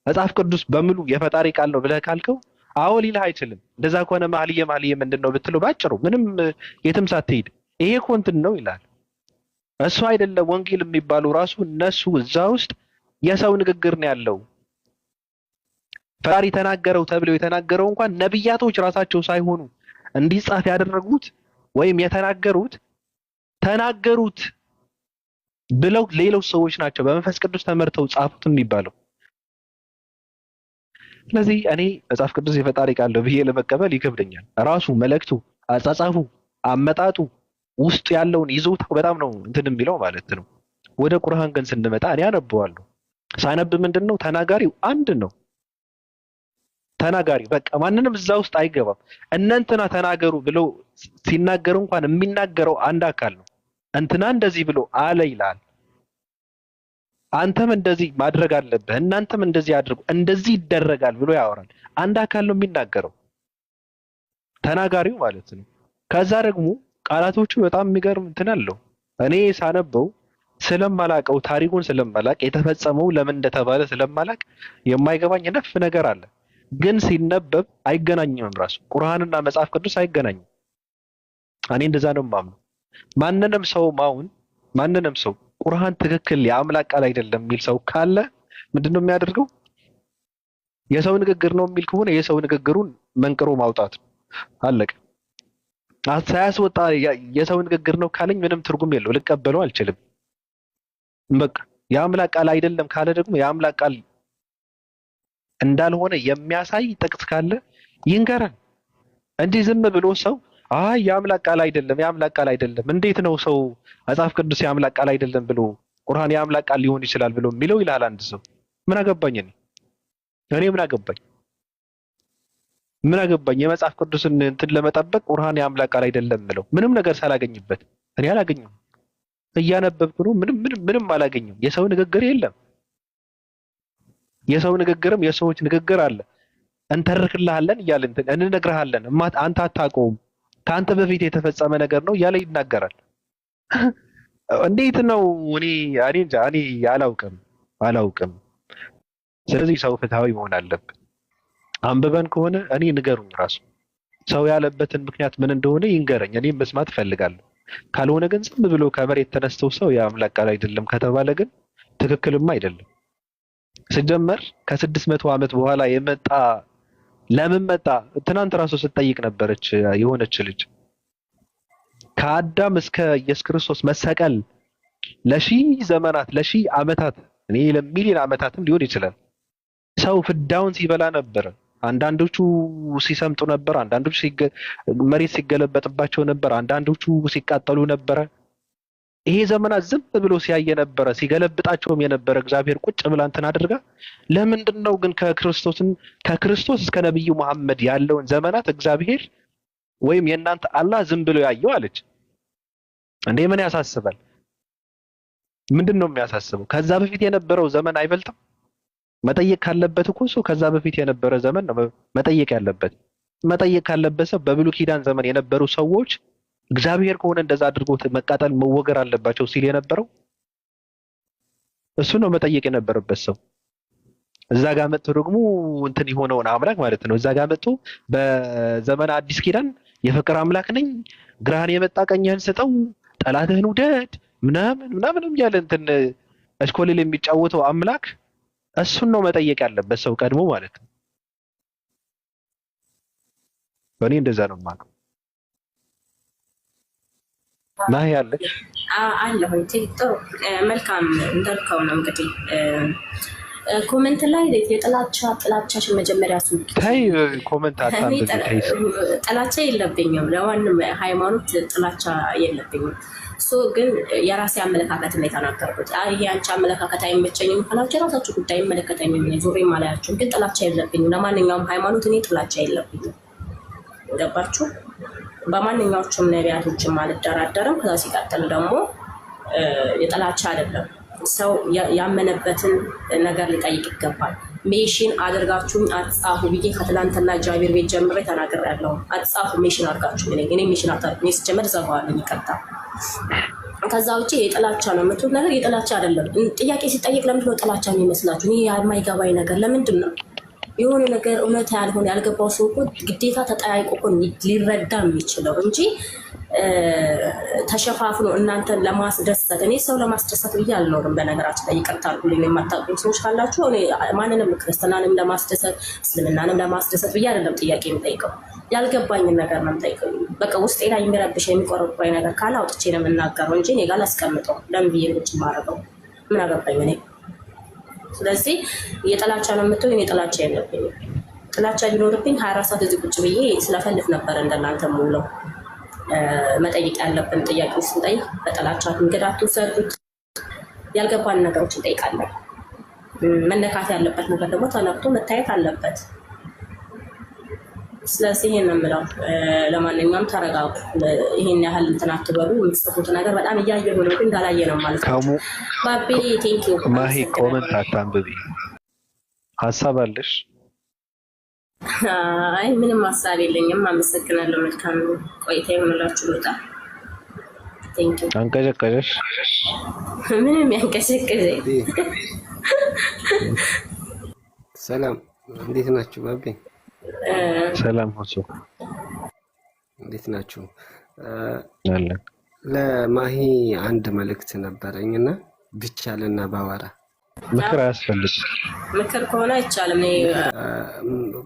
A: መጽሐፍ ቅዱስ በሙሉ የፈጣሪ ቃል ነው ብለህ ካልከው አዎ ሊልህ አይችልም። እንደዛ ከሆነ መኃልየ ምንድነው ብትለው ባጭሩ ምንም የትም ሳትሄድ ይሄ እኮ እንትን ነው ይላል። እሱ አይደለም ወንጌል የሚባሉ ራሱ እነሱ እዛ ውስጥ የሰው ንግግር ነው ያለው። ፈጣሪ ተናገረው ተብለው የተናገረው እንኳን ነብያቶች ራሳቸው ሳይሆኑ እንዲጻፍ ያደረጉት ወይም ተናገሩት ብለው ሌሎች ሰዎች ናቸው በመንፈስ ቅዱስ ተመርተው ጻፉት የሚባለው። ስለዚህ እኔ መጽሐፍ ቅዱስ የፈጣሪ ቃል ነው ብዬ ለመቀበል ይከብደኛል። ራሱ መልእክቱ፣ አጻጻፉ፣ አመጣጡ ውስጥ ያለውን ይዞታው በጣም ነው እንትን የሚለው ማለት ነው። ወደ ቁርአን ግን ስንመጣ እኔ አነበዋለሁ። ሳነብ ምንድነው ተናጋሪው አንድ ነው። ተናጋሪ በቃ ማንንም እዛ ውስጥ አይገባም። እነንትና ተናገሩ ብለው ሲናገሩ እንኳን የሚናገረው አንድ አካል ነው። እንትና እንደዚህ ብሎ አለ ይላል። አንተም እንደዚህ ማድረግ አለብህ፣ እናንተም እንደዚህ አድርጉ፣ እንደዚህ ይደረጋል ብሎ ያወራል። አንድ አካል ነው የሚናገረው ተናጋሪው ማለት ነው። ከዛ ደግሞ ቃላቶቹ በጣም የሚገርም እንትን አለው። እኔ ሳነበው ስለማላቀው ታሪኩን ስለማላቅ የተፈጸመው ለምን እንደተባለ ስለማላቅ የማይገባኝ ነፍ ነገር አለ። ግን ሲነበብ አይገናኝም። ራሱ ቁርአንና መጽሐፍ ቅዱስ አይገናኝም። እኔ እንደዛ ነው የማምነው። ማንንም ሰው ቁርአን ትክክል የአምላክ ቃል አይደለም የሚል ሰው ካለ ምንድነው የሚያደርገው? የሰው ንግግር ነው የሚል ከሆነ የሰው ንግግሩን መንቅሮ ማውጣት አለቀ። ሳያስወጣ የሰው ንግግር ነው ካለኝ ምንም ትርጉም የለው፣ ልቀበለው አልችልም። በቃ የአምላክ ቃል አይደለም ካለ ደግሞ የአምላክ ቃል እንዳልሆነ የሚያሳይ ጥቅስ ካለ ይንገረን እንጂ ዝም ብሎ ሰው የአምላክ ቃል አይደለም እንዴት ነው ሰው መጽሐፍ ቅዱስ የአምላክ ቃል አይደለም ብሎ ቁርአን የአምላክ ቃል ሊሆን ይችላል ብሎ የሚለው ይላል አንድ ሰው። ምን አገባኝ እኔ ምን አገባኝ የመጽሐፍ ቅዱስን እንትን ለመጠበቅ ቁርአን የአምላክ ቃል አይደለም ብለው ምንም ነገር ሳላገኝበት እኔ አላገኘሁም። እያነበብኩ ነው ምንም አላገኘሁም። የሰው ንግግር የለም። የሰው ንግግርም የሰዎች ንግግር አለ። እንተርክልሃለን እያልን እንነግርሃለን። አንተ አታውቀውም፣ ከአንተ በፊት የተፈጸመ ነገር ነው እያለ ይናገራል። እንዴት ነው? እኔ እንጃ፣ እኔ አላውቅም። ስለዚህ ሰው ፍትሃዊ መሆን አለበት። አንብበን ከሆነ እኔ ንገሩኝ፣ ራሱ ሰው ያለበትን ምክንያት ምን እንደሆነ ይንገረኝ፣ እኔም መስማት እፈልጋለሁ። ካልሆነ ግን ዝም ብሎ ከመሬት ተነስተው ሰው የአምላክ ቃል አይደለም ከተባለ ግን ትክክልም አይደለም። ሲጀመር ከ600 ዓመት በኋላ የመጣ ለምን መጣ? ትናንት ራሱ ስትጠይቅ ነበረች የሆነች ልጅ ከአዳም እስከ ኢየሱስ ክርስቶስ መሰቀል ለሺህ ዘመናት ለሺህ ዓመታት እኔ ለሚሊዮን ዓመታትም ሊሆን ይችላል ሰው ፍዳውን ሲበላ ነበር። አንዳንዶቹ ሲሰምጡ ነበር፣ አንዳንዶቹ መሬት ሲገለበጥባቸው ነበር፣ አንዳንዶቹ ሲቃጠሉ ነበር። ይሄ ዘመናት ዝም ብሎ ሲያየ ነበረ፣ ሲገለብጣቸውም የነበረ እግዚአብሔር ቁጭ ብላ እንትን አድርጋ። ለምንድነው ግን ከክርስቶስ እስከ ነብዩ መሐመድ ያለውን ዘመናት እግዚአብሔር ወይም የእናንተ አላህ ዝም ብሎ ያየው አለች። እንዴ ምን ያሳስባል? ምንድነው የሚያሳስበው? ከዛ በፊት የነበረው ዘመን አይበልጥም? መጠየቅ ካለበት እኮ ሰው ከዛ በፊት የነበረ ዘመን ነው መጠየቅ ያለበት። መጠየቅ ካለበት ሰው በብሉይ ኪዳን ዘመን የነበሩ ሰዎች እግዚአብሔር ከሆነ እንደዛ አድርጎት መቃጠል መወገር አለባቸው ሲል የነበረው እሱ ነው መጠየቅ የነበረበት ሰው። እዛ ጋር መጥቶ ደግሞ እንትን የሆነውን አምላክ ማለት ነው። እዛ ጋር መጥቶ በዘመን አዲስ ኪዳን የፍቅር አምላክ ነኝ፣ ግራህን የመጣ ቀኝህን ስጠው፣ ጠላትህን ውደድ ምናምን እያለ እንትን እሽኮሌል የሚጫወተው አምላክ እሱን ነው መጠየቅ ያለበት ሰው ቀድሞ ማለት ነው። በእኔ እንደዛ ነው የማውቀው። ማህ ያለች
B: አለሁኝ። ጥሩ መልካም እንዳልከው ነው እንግዲህ ኮሜንት ላይ ጥላቻሽን መጀመሪያ አስወግጂ።
A: ታይ ኮሜንት አታንብቢ። ታይ
B: ጥላቻ የለብኝም፣ ለማንም ሃይማኖት ጥላቻ የለብኝም። ግን የራሴ አመለካከት ነው የተናገርኩት። ይሄ አንቺ አመለካከት አይመቸኝም ካላችሁ የራሳችሁ ጉዳይ፣ አይመለከተኝም፣ ዞሬም አላያችሁም። ግን ጥላቻ የለብኝም ለማንኛውም ሃይማኖት፣ እኔ ጥላቻ የለብኝም። ገባችሁ? በማንኛዎቹም ነቢያቶችም አልደራደርም። ከዛ ሲቀጥል ደግሞ የጥላቻ አይደለም፣ ሰው ያመነበትን ነገር ሊጠይቅ ይገባል። ሜሽን አድርጋችሁኝ አትጻፉ ብዬ ከትላንትና ጃቢር ቤት ጀምሬ ተናግሬያለሁ። አትጻፉ ሜሽን አድርጋችሁ እኔ ሜሽን አታርጉ ሲጀመር ዘባዋለሁ ይቀጣ። ከዛ ውጭ የጥላቻ ነው የምትሉት ነገር የጥላቻ አይደለም። ጥያቄ ሲጠይቅ ለምንድን ነው ጥላቻ የሚመስላችሁ? ይሄ የማይገባኝ ነገር ለምንድን ነው? የሆነ ነገር እውነት ያልሆነ ያልገባው ሰው እኮ ግዴታ ተጠያይቆ እኮ ሊረዳ የሚችለው እንጂ ተሸፋፍኖ እናንተን ለማስደሰት። እኔ ሰው ለማስደሰት ብዬ አልኖርም። በነገራችን ላይ ይቅርታ አድርጉልኝ የማታውቁ ሰዎች ካላችሁ፣ እኔ ማንንም ክርስትናንም ለማስደሰት እስልምናንም ለማስደሰት ብዬ አይደለም ጥያቄ የምጠይቀው። ያልገባኝን ነገር ነው የምጠይቀው። በቃ ውስጤ ላይ የሚረብሽ የሚቆረቁረኝ ነገር ካለ አውጥቼ ነው የምናገረው እንጂ እኔ ጋር አላስቀምጠው። ለምን ብዬ ቁጭ ማድረገው? ምን አገባኝ እኔ? ስለዚህ የጥላቻ ነው የምትለው፣ እኔ ጥላቻ የለብኝም። ጥላቻ ቢኖርብኝ 24 ሰዓት እዚህ ቁጭ ብዬ ስለፈልፍ ነበር እንደናንተ ሙለው። መጠየቅ ያለብን ጥያቄ ስንጠይቅ በጥላቻ መንገድ አትውሰዱት። ያልገባን ነገሮች እንጠይቃለን። መነካት ያለበት ነገር ደግሞ ተነክቶ መታየት አለበት። ስለዚህ ይሄን ነው የምለው። ለማንኛውም ተረጋጉ። ይሄን ያህል እንትን አትበሉ። የምትጽፉት ነገር በጣም እያየሁ ነው፣ ግን እንዳላየ ነው ማለት ነው። ባቤ ቴንኪው።
A: ማሂ ኮመንት አታንብቢ። ሀሳብ አለሽ?
B: አይ ምንም ሀሳብ የለኝም። አመሰግናለሁ። መልካም ቆይታ ይሆንላችሁ። ልውጣ። ቴንኪው።
A: አንቀዠቀዠሽ?
B: ምንም ያንቀዠቀዠኝ።
C: ሰላም፣ እንዴት ናችሁ? ባቤ
A: ሰላም ሆሶ
C: እንዴት ናችሁ?
A: አለን።
C: ለማሂ አንድ መልእክት ነበረኝና ቢቻልና ባወራ።
A: ምክር አያስፈልግም።
B: ምክር ከሆነ አይቻልም።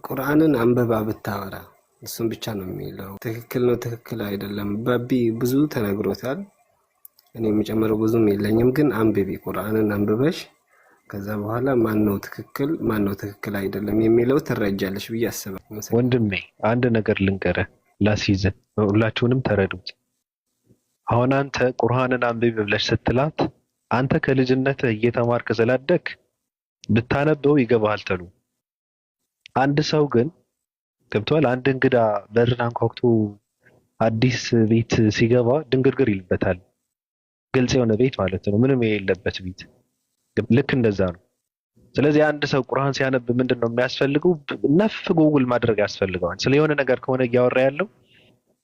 C: ቁርአንን አንብባ ብታወራ እሱም ብቻ ነው የሚለው። ትክክል ነው ትክክል አይደለም ባቢ ብዙ ተነግሮታል። እኔ የምጨምረው ብዙም የለኝም፣ ግን አንብቢ፣ ቁርአንን አንብበሽ ከዛ በኋላ ማነው ትክክል አይደለም የሚለው ትረጃለሽ ብዬ አስባለሁ።
A: ወንድሜ አንድ ነገር ልንገርህ፣ ላስይዝህ፣ ሁላችሁንም ተረዱት። አሁን አንተ ቁርአንን አንብቢ ብለሽ ስትላት አንተ ከልጅነትህ እየተማርክ ስላደግ ብታነበው ይገባሃል ተሉ። አንድ ሰው ግን ገብቷል። አንድ እንግዳ በርን አንኳኩቶ አዲስ ቤት ሲገባ ድንግርግር ይልበታል። ግልጽ የሆነ ቤት ማለት ነው፣ ምንም የሌለበት ቤት። ልክ እንደዛ ነው። ስለዚህ አንድ ሰው ቁርአን ሲያነብ ምንድነው የሚያስፈልገው? ነፍ ጉግል ማድረግ ያስፈልገዋል። ስለ የሆነ ነገር ከሆነ እያወራ ያለው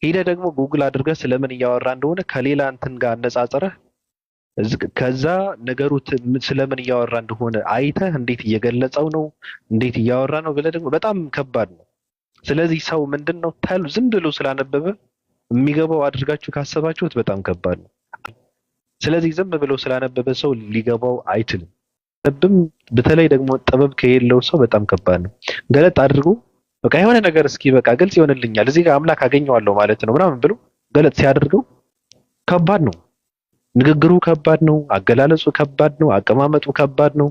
A: ሄደህ ደግሞ ጉግል አድርገህ ስለምን እያወራ እንደሆነ ከሌላ እንትን ጋር አነጻጽረህ ከዛ ነገሩ ስለምን እያወራ እንደሆነ አይተህ እንዴት እየገለጸው ነው እንዴት እያወራ ነው ብለህ ደግሞ በጣም ከባድ ነው። ስለዚህ ሰው ምንድነው ዝም ብሎ ስላነበበ የሚገባው አድርጋችሁ ካሰባችሁት በጣም ከባድ ነው። ስለዚህ ዝም ብሎ ስላነበበ ሰው ሊገባው አይችልም። በተለይ ደግሞ ጥበብ ከሌለው ሰው በጣም ከባድ ነው። ገለጥ አድርጎ በቃ የሆነ ነገር እስኪ በቃ ግልጽ ይሆንልኛል እዚህ ጋር አምላክ አገኘዋለሁ ማለት ነው ምናምን ብሎ ገለጥ ሲያደርገው ከባድ ነው። ንግግሩ ከባድ ነው፣ አገላለጹ ከባድ ነው፣ አቀማመጡ ከባድ ነው።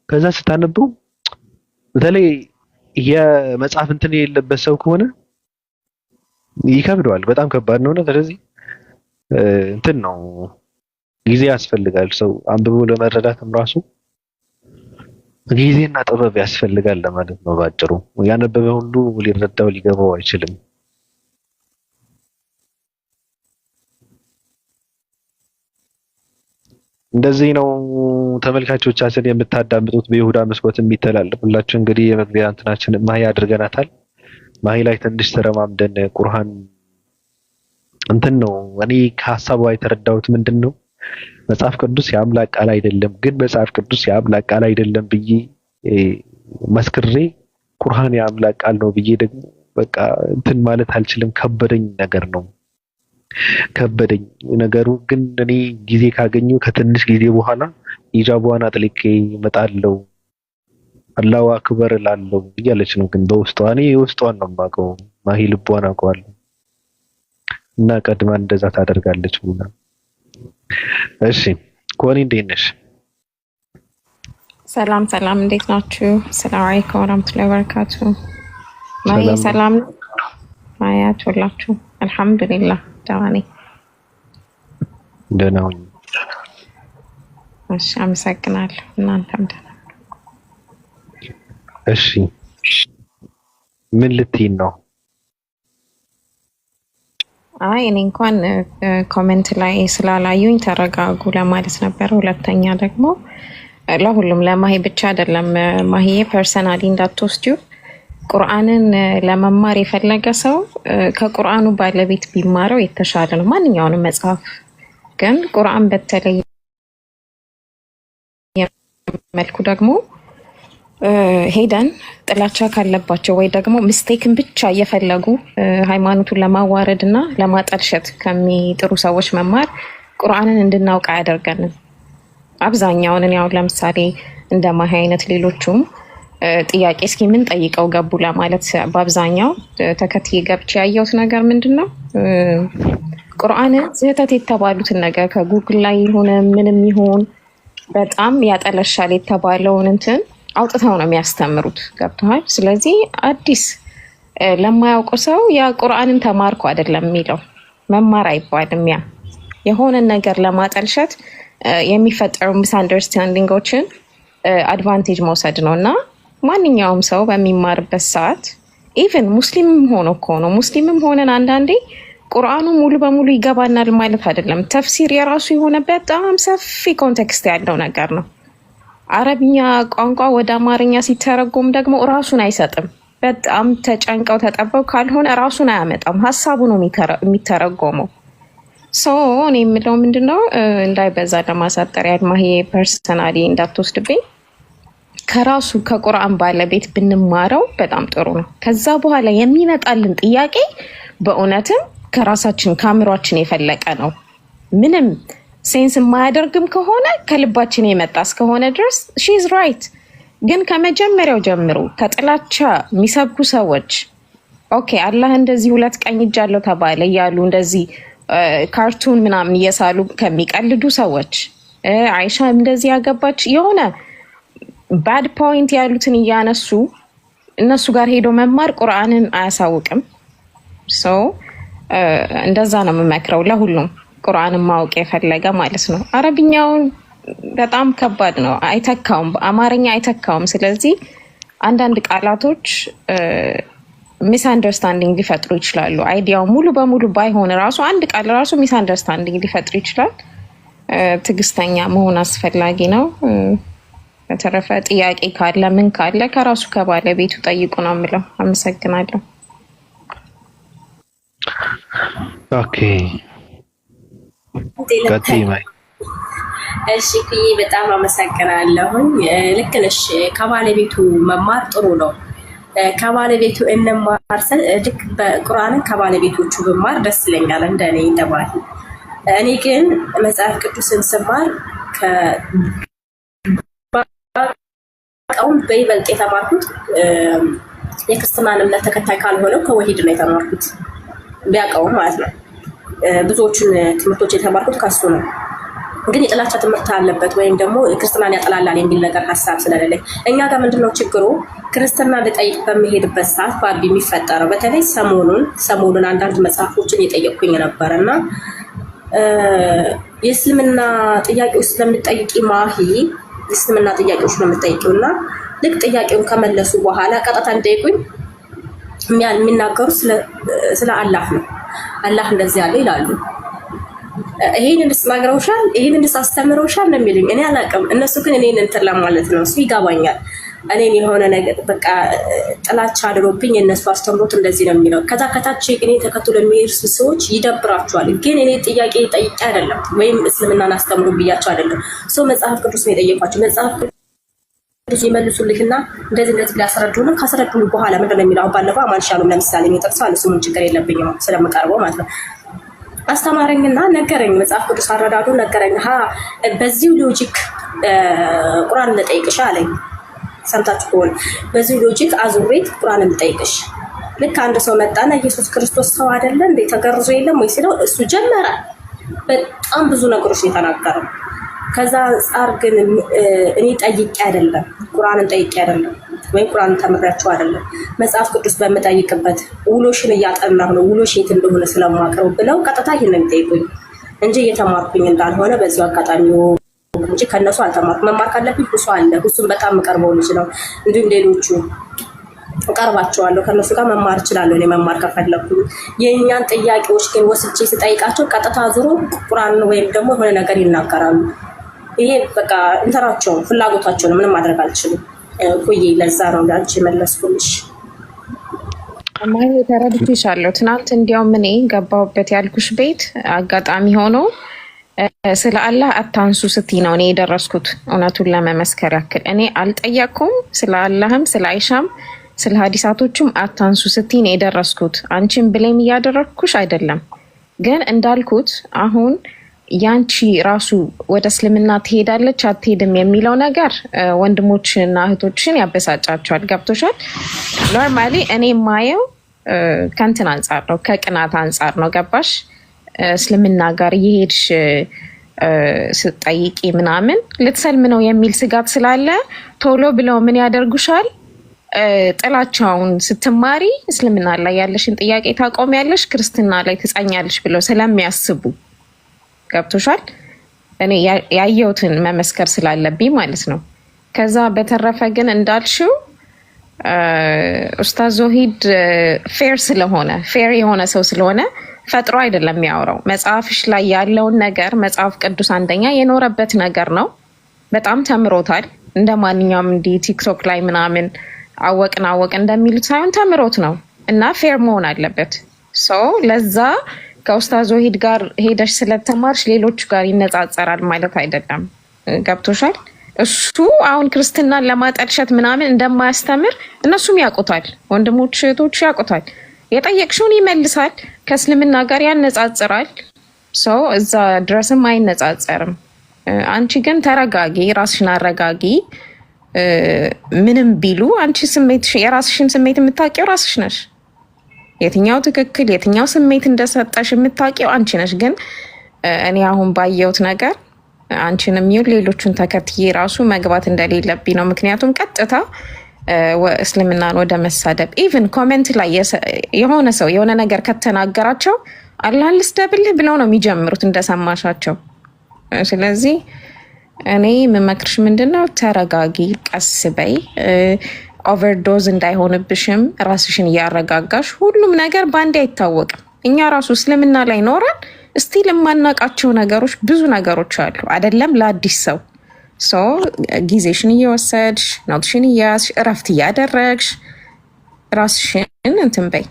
A: ከዛ ስታነበው በተለይ የመጽሐፍ እንትን የሌለበት ሰው ከሆነ ይከብደዋል፣ በጣም ከባድ ነው። ስለዚህ እንትን ነው ጊዜ ያስፈልጋል። ሰው አንብቦ ለመረዳትም ራሱ ጊዜና ጥበብ ያስፈልጋል ለማለት ነው ባጭሩ። ያነበበ ሁሉ ሊረዳው ሊገባው አይችልም። እንደዚህ ነው ተመልካቾቻችን የምታዳምጡት በይሁዳ መስኮት የሚተላለፍላችሁ። እንግዲህ የመግቢያ እንትናችን ማሂ አድርገናታል። ማሂ ላይ ትንሽ ተረማምደን ቁርአን እንትን ነው እኔ ከሀሳቧ የተረዳሁት ምንድን ነው መጽሐፍ ቅዱስ የአምላክ ቃል አይደለም፣ ግን መጽሐፍ ቅዱስ የአምላክ ቃል አይደለም ብዬ መስክሬ ቁርአን የአምላክ ቃል ነው ብዬ ደግሞ በቃ እንትን ማለት አልችልም። ከበደኝ ነገር ነው ከበደኝ ነገሩ። ግን እኔ ጊዜ ካገኘሁ ከትንሽ ጊዜ በኋላ ሂጃቧን አጥልቄ እመጣለሁ አላሁ አክበር እላለሁ እያለች ነው። ግን በውስጧ እኔ የውስጧን ነው የማውቀው። ማሂ ልቧን አውቀዋለሁ እና ቀድማ እንደዛ ታደርጋለች ብላ። እሺ ኮኒ እንዴት ነሽ?
D: ሰላም ሰላም፣ እንዴት ናችሁ? ሰላም አለይኩም ወራህመቱላሂ ወበረካቱ። ማይ
A: ሰላም ነው።
D: ሰላም ማያት ሁላችሁ አልሐምዱሊላህ ደህና ነኝ።
A: ደህና ሁኚ።
D: እሺ አመሰግናለሁ። እናንተም ደህና?
A: እሺ ምን ልትይን ነው?
D: አይ እኔ እንኳን ኮሜንት ላይ ስላላዩኝ ተረጋጉ ለማለት ነበር። ሁለተኛ ደግሞ ለሁሉም ለማሂ ብቻ አይደለም፣ ማሂዬ ፐርሰናሊ እንዳትወስጂው። ቁርአንን ለመማር የፈለገ ሰው ከቁርአኑ ባለቤት ቢማረው የተሻለ ነው። ማንኛውንም መጽሐፍ ግን ቁርአን በተለይ መልኩ ደግሞ ሄደን ጥላቻ ካለባቸው ወይ ደግሞ ምስቴክን ብቻ እየፈለጉ ሃይማኖቱን ለማዋረድ እና ለማጠልሸት ከሚጥሩ ሰዎች መማር ቁርአንን እንድናውቅ አያደርገንም። አብዛኛውን እኔ አሁን ለምሳሌ እንደ ማሂ አይነት ሌሎቹም ጥያቄ እስኪ ምን ጠይቀው ገቡ ለማለት በአብዛኛው ተከትዬ ገብቼ ያየሁት ነገር ምንድን ነው? ቁርአንን ስህተት የተባሉትን ነገር ከጉግል ላይ ሆነ ምንም ይሁን በጣም ያጠለሻል የተባለውን እንትን አውጥተው ነው የሚያስተምሩት። ገብተዋል። ስለዚህ አዲስ ለማያውቁ ሰው ያ ቁርአንን ተማርኩ አይደለም የሚለው መማር አይባልም። ያ የሆነን ነገር ለማጠልሸት የሚፈጠሩ ሚስ አንደርስታንዲንጎችን አድቫንቴጅ መውሰድ ነው እና ማንኛውም ሰው በሚማርበት ሰዓት ኢቨን ሙስሊምም ሆኖ እኮ ነው ሙስሊምም ሆነን አንዳንዴ ቁርአኑ ሙሉ በሙሉ ይገባናል ማለት አይደለም። ተፍሲር የራሱ የሆነ በጣም ሰፊ ኮንቴክስት ያለው ነገር ነው። አረብኛ ቋንቋ ወደ አማርኛ ሲተረጎም ደግሞ ራሱን አይሰጥም። በጣም ተጨንቀው ተጠበው ካልሆነ ራሱን አያመጣም። ሀሳቡ ነው የሚተረጎመው። እኔ የምለው ምንድነው እንዳይበዛ ለማሳጠር ያድማሄ ፐርሰናሊ እንዳትወስድብኝ ከራሱ ከቁርአን ባለቤት ብንማረው በጣም ጥሩ ነው። ከዛ በኋላ የሚመጣልን ጥያቄ በእውነትም ከራሳችን ከአእምሯችን የፈለቀ ነው። ምንም ሴንስ የማያደርግም ከሆነ ከልባችን የመጣ እስከሆነ ድረስ ሺዝ ራይት። ግን ከመጀመሪያው ጀምሮ ከጥላቻ የሚሰብኩ ሰዎች ኦኬ አላህ እንደዚህ ሁለት ቀኝ እጅ አለው ተባለ እያሉ እንደዚህ ካርቱን ምናምን እየሳሉ ከሚቀልዱ ሰዎች አይሻ እንደዚህ ያገባች የሆነ ባድ ፖይንት ያሉትን እያነሱ እነሱ ጋር ሄዶ መማር ቁርአንን አያሳውቅም። እንደዛ ነው የምመክረው ለሁሉም ቁርአንን ማወቅ የፈለገ ማለት ነው። አረብኛውን በጣም ከባድ ነው፣ አይተካውም፣ አማርኛ አይተካውም። ስለዚህ አንዳንድ ቃላቶች ሚስ አንደርስታንዲንግ ሊፈጥሩ ይችላሉ። አይዲያው ሙሉ በሙሉ ባይሆን ራሱ አንድ ቃል ራሱ ሚስ አንደርስታንዲንግ ሊፈጥሩ ይችላል። ትዕግስተኛ መሆን አስፈላጊ ነው። በተረፈ ጥያቄ ካለ ምን ካለ ከራሱ ከባለቤቱ ጠይቁ ነው የምለው። አመሰግናለሁ።
A: ኦኬ ቀጥይ ማይ።
B: እሺ ኩዬ በጣም አመሰግናለሁኝ። ልክ ነሽ። ከባለቤቱ መማር ጥሩ ነው። ከባለቤቱ እንማር ስል ልክ በቁርአንን ከባለቤቶቹ ብማር ደስ ይለኛል እንደኔ እንደማለት። እኔ ግን መጽሐፍ ቅዱስን ስማር ቀውም በይበልጥ የተማርኩት የክርስትናን እምነት ተከታይ ካልሆነው ከወሂድ ነው የተማርኩት። ቢያውቀውም ማለት ነው። ብዙዎቹን ትምህርቶች የተማርኩት ከሱ ነው። ግን የጥላቻ ትምህርት አለበት ወይም ደግሞ ክርስትናን ያጠላላል የሚል ነገር ሀሳብ ስለሌለኝ እኛ ጋር ምንድነው ችግሩ? ክርስትና ልጠይቅ በሚሄድበት ሰዓት ባቢ የሚፈጠረው በተለይ ሰሞኑን አንዳንድ መጽሐፎችን እየጠየቅኩኝ ነበር እና የእስልምና ጥያቄዎች ስለምጠይቂ ማሂ የእስልምና ጥያቄዎች ነው የምጠይቂው እና ልክ ጥያቄውን ከመለሱ በኋላ ቀጥታ እንጠይቁኝ የሚናገሩ ስለ አላህ ነው። አላህ እንደዚህ ያለ ይላሉ። ይሄንን ስናግረውሻል፣ ይሄንን አስተምረውሻል ነው የሚሉኝ። እኔ አላውቅም። እነሱ ግን እኔን እንትን ለማለት ነው። እሱ ይገባኛል። እኔን የሆነ ነገር በቃ ጥላቻ አድሮብኝ የእነሱ አስተምሮት እንደዚህ ነው የሚለው። ከዛ ከታች እኔ ተከትሎ የሚሄዱ ሰዎች ይደብራቸዋል። ግን እኔ ጥያቄ ጠይቄ አይደለም ወይም እስልምናን አስተምሩ ብያቸው አይደለም። መጽሐፍ ቅዱስ ነው የጠየኳቸው። መጽሐፍ ቅዱስ ይመልሱልኝና እንደዚህ ሊያስረዱን ካስረዱን በኋላ ምንድን ነው የሚለው? አሁን ባለፈው አማን ሻሎም ለምሳሌ የሚጠቅሰው ስሙን ችግር የለብኝም ስለምቀርበው ማለት ነው። አስተማረኝና ነገረኝ። መጽሐፍ ቅዱስ አረዳዱ ነገረኝ። በዚሁ ሎጂክ ቁርአን ልጠይቅሽ አለኝ። ሰምታችሁ ከሆነ በዚሁ ሎጂክ አዙሬት ቁርአን ልጠይቅሽ። ልክ አንድ ሰው መጣና ኢየሱስ ክርስቶስ ሰው አይደለ እንዴ ተገርዞ የለም ወይ ሲለው እሱ ጀመረ። በጣም ብዙ ነገሮች የተናገረው ከዛ አንጻር ግን እኔ ጠይቄ አይደለም ቁርአንን ጠይቄ አይደለም ወይም ቁርአን ተምሬያቸው አይደለም መጽሐፍ ቅዱስ በምጠይቅበት ውሎሽን እያጠናሁ ነው ውሎሽ የት እንደሆነ ስለማቀርብ ብለው ቀጥታ ይሄንን ጠይቁኝ እንጂ እየተማርኩኝ እንዳልሆነ በዚሁ አጋጣሚ እንጂ ከነሱ አልተማርኩም። መማር ካለብኝ ሁሱ አለ ሁሱን በጣም የምቀርበው ልጅ ነው። እንዲሁም ሌሎቹ እቀርባቸዋለሁ ከነሱ ጋር መማር እችላለሁ እኔ መማር ከፈለኩ። የእኛን ጥያቄዎች ግን ወስጄ ስጠይቃቸው ቀጥታ ዙሮ ቁርአን ወይም ደግሞ የሆነ ነገር ይናገራሉ። ይሄ በቃ እንትናቸው ፍላጎታቸው ነው። ምንም ማድረግ አልችልም። ቆይ ለዛ ነው ላንቺ መለስኩልሽ።
D: ማይ ተረድቼሻለሁ። ትናንት እንዲያውም እኔ ገባሁበት ያልኩሽ ቤት አጋጣሚ ሆኖ ስለ አላህ አታንሱ ስትይ ነው እኔ የደረስኩት። እውነቱን ለመመስከር ያክል እኔ አልጠየቅኩም። ስለ አላህም ስለ አይሻም ስለ ሀዲሳቶቹም አታንሱ ስትይ ነው የደረስኩት። አንቺን ብሌም እያደረግኩሽ አይደለም፣ ግን እንዳልኩት አሁን ያንቺ ራሱ ወደ እስልምና ትሄዳለች አትሄድም የሚለው ነገር ወንድሞችና እህቶችን ያበሳጫቸዋል። ገብቶሻል? ኖርማሊ እኔ የማየው ከእንትን አንጻር ነው፣ ከቅናት አንጻር ነው። ገባሽ? እስልምና ጋር እየሄድሽ ስትጠይቂ ምናምን ልትሰልም ነው የሚል ስጋት ስላለ ቶሎ ብለው ምን ያደርጉሻል? ጥላቻውን ስትማሪ እስልምና ላይ ያለሽን ጥያቄ ታቆሚያለሽ፣ ክርስትና ላይ ትጸኛለሽ ብለው ስለሚያስቡ ገብቶሻል? እኔ ያየሁትን መመስከር ስላለብኝ ማለት ነው። ከዛ በተረፈ ግን እንዳልሽው ኡስታዝ ዞሂድ ፌር የሆነ ሰው ስለሆነ ፈጥሮ አይደለም የሚያወራው። መጽሐፍሽ ላይ ያለውን ነገር መጽሐፍ ቅዱስ አንደኛ የኖረበት ነገር ነው። በጣም ተምሮታል። እንደ ማንኛውም እንዲህ ቲክቶክ ላይ ምናምን አወቅን እንደሚሉት ሳይሆን ተምሮት ነው እና ፌር መሆን አለበት። ለዛ ከኡስታዝ ዞሂድ ጋር ሄደሽ ስለተማርሽ ሌሎቹ ጋር ይነጻጸራል ማለት አይደለም። ገብቶሻል? እሱ አሁን ክርስትናን ለማጠልሸት ምናምን እንደማያስተምር እነሱም ያውቁታል። ወንድሞች እህቶቹ ያውቁታል። የጠየቅሽውን ይመልሳል። ከእስልምና ጋር ያነጻጽራል። እዛ ድረስም አይነጻጸርም። አንቺ ግን ተረጋጊ፣ ራስሽን አረጋጊ። ምንም ቢሉ አንቺ የራስሽን ስሜት የምታውቂው ራስሽ ነሽ። የትኛው ትክክል የትኛው ስሜት እንደሰጠሽ የምታውቂው አንቺ ነሽ። ግን እኔ አሁን ባየሁት ነገር አንቺንም ይሁን ሌሎቹን ተከትዬ ራሱ መግባት እንደሌለብኝ ነው። ምክንያቱም ቀጥታ እስልምናን ወደ መሳደብ ኢቭን ኮሜንት ላይ የሆነ ሰው የሆነ ነገር ከተናገራቸው አላህን ልስደብልህ ብለው ነው የሚጀምሩት እንደሰማሻቸው። ስለዚህ እኔ የምመክርሽ ምንድነው ተረጋጊ፣ ቀስ በይ። ኦቨርዶዝ እንዳይሆንብሽም ራስሽን እያረጋጋሽ። ሁሉም ነገር በአንዴ አይታወቅም። እኛ ራሱ እስልምና ላይ ኖረን እስቲል የማናውቃቸው ነገሮች ብዙ ነገሮች አሉ አይደለም ለአዲስ ሰው ጊዜሽን እየወሰድሽ ኖትሽን እያዝሽ እረፍት እያደረግሽ ራስሽን እንትን በይ፣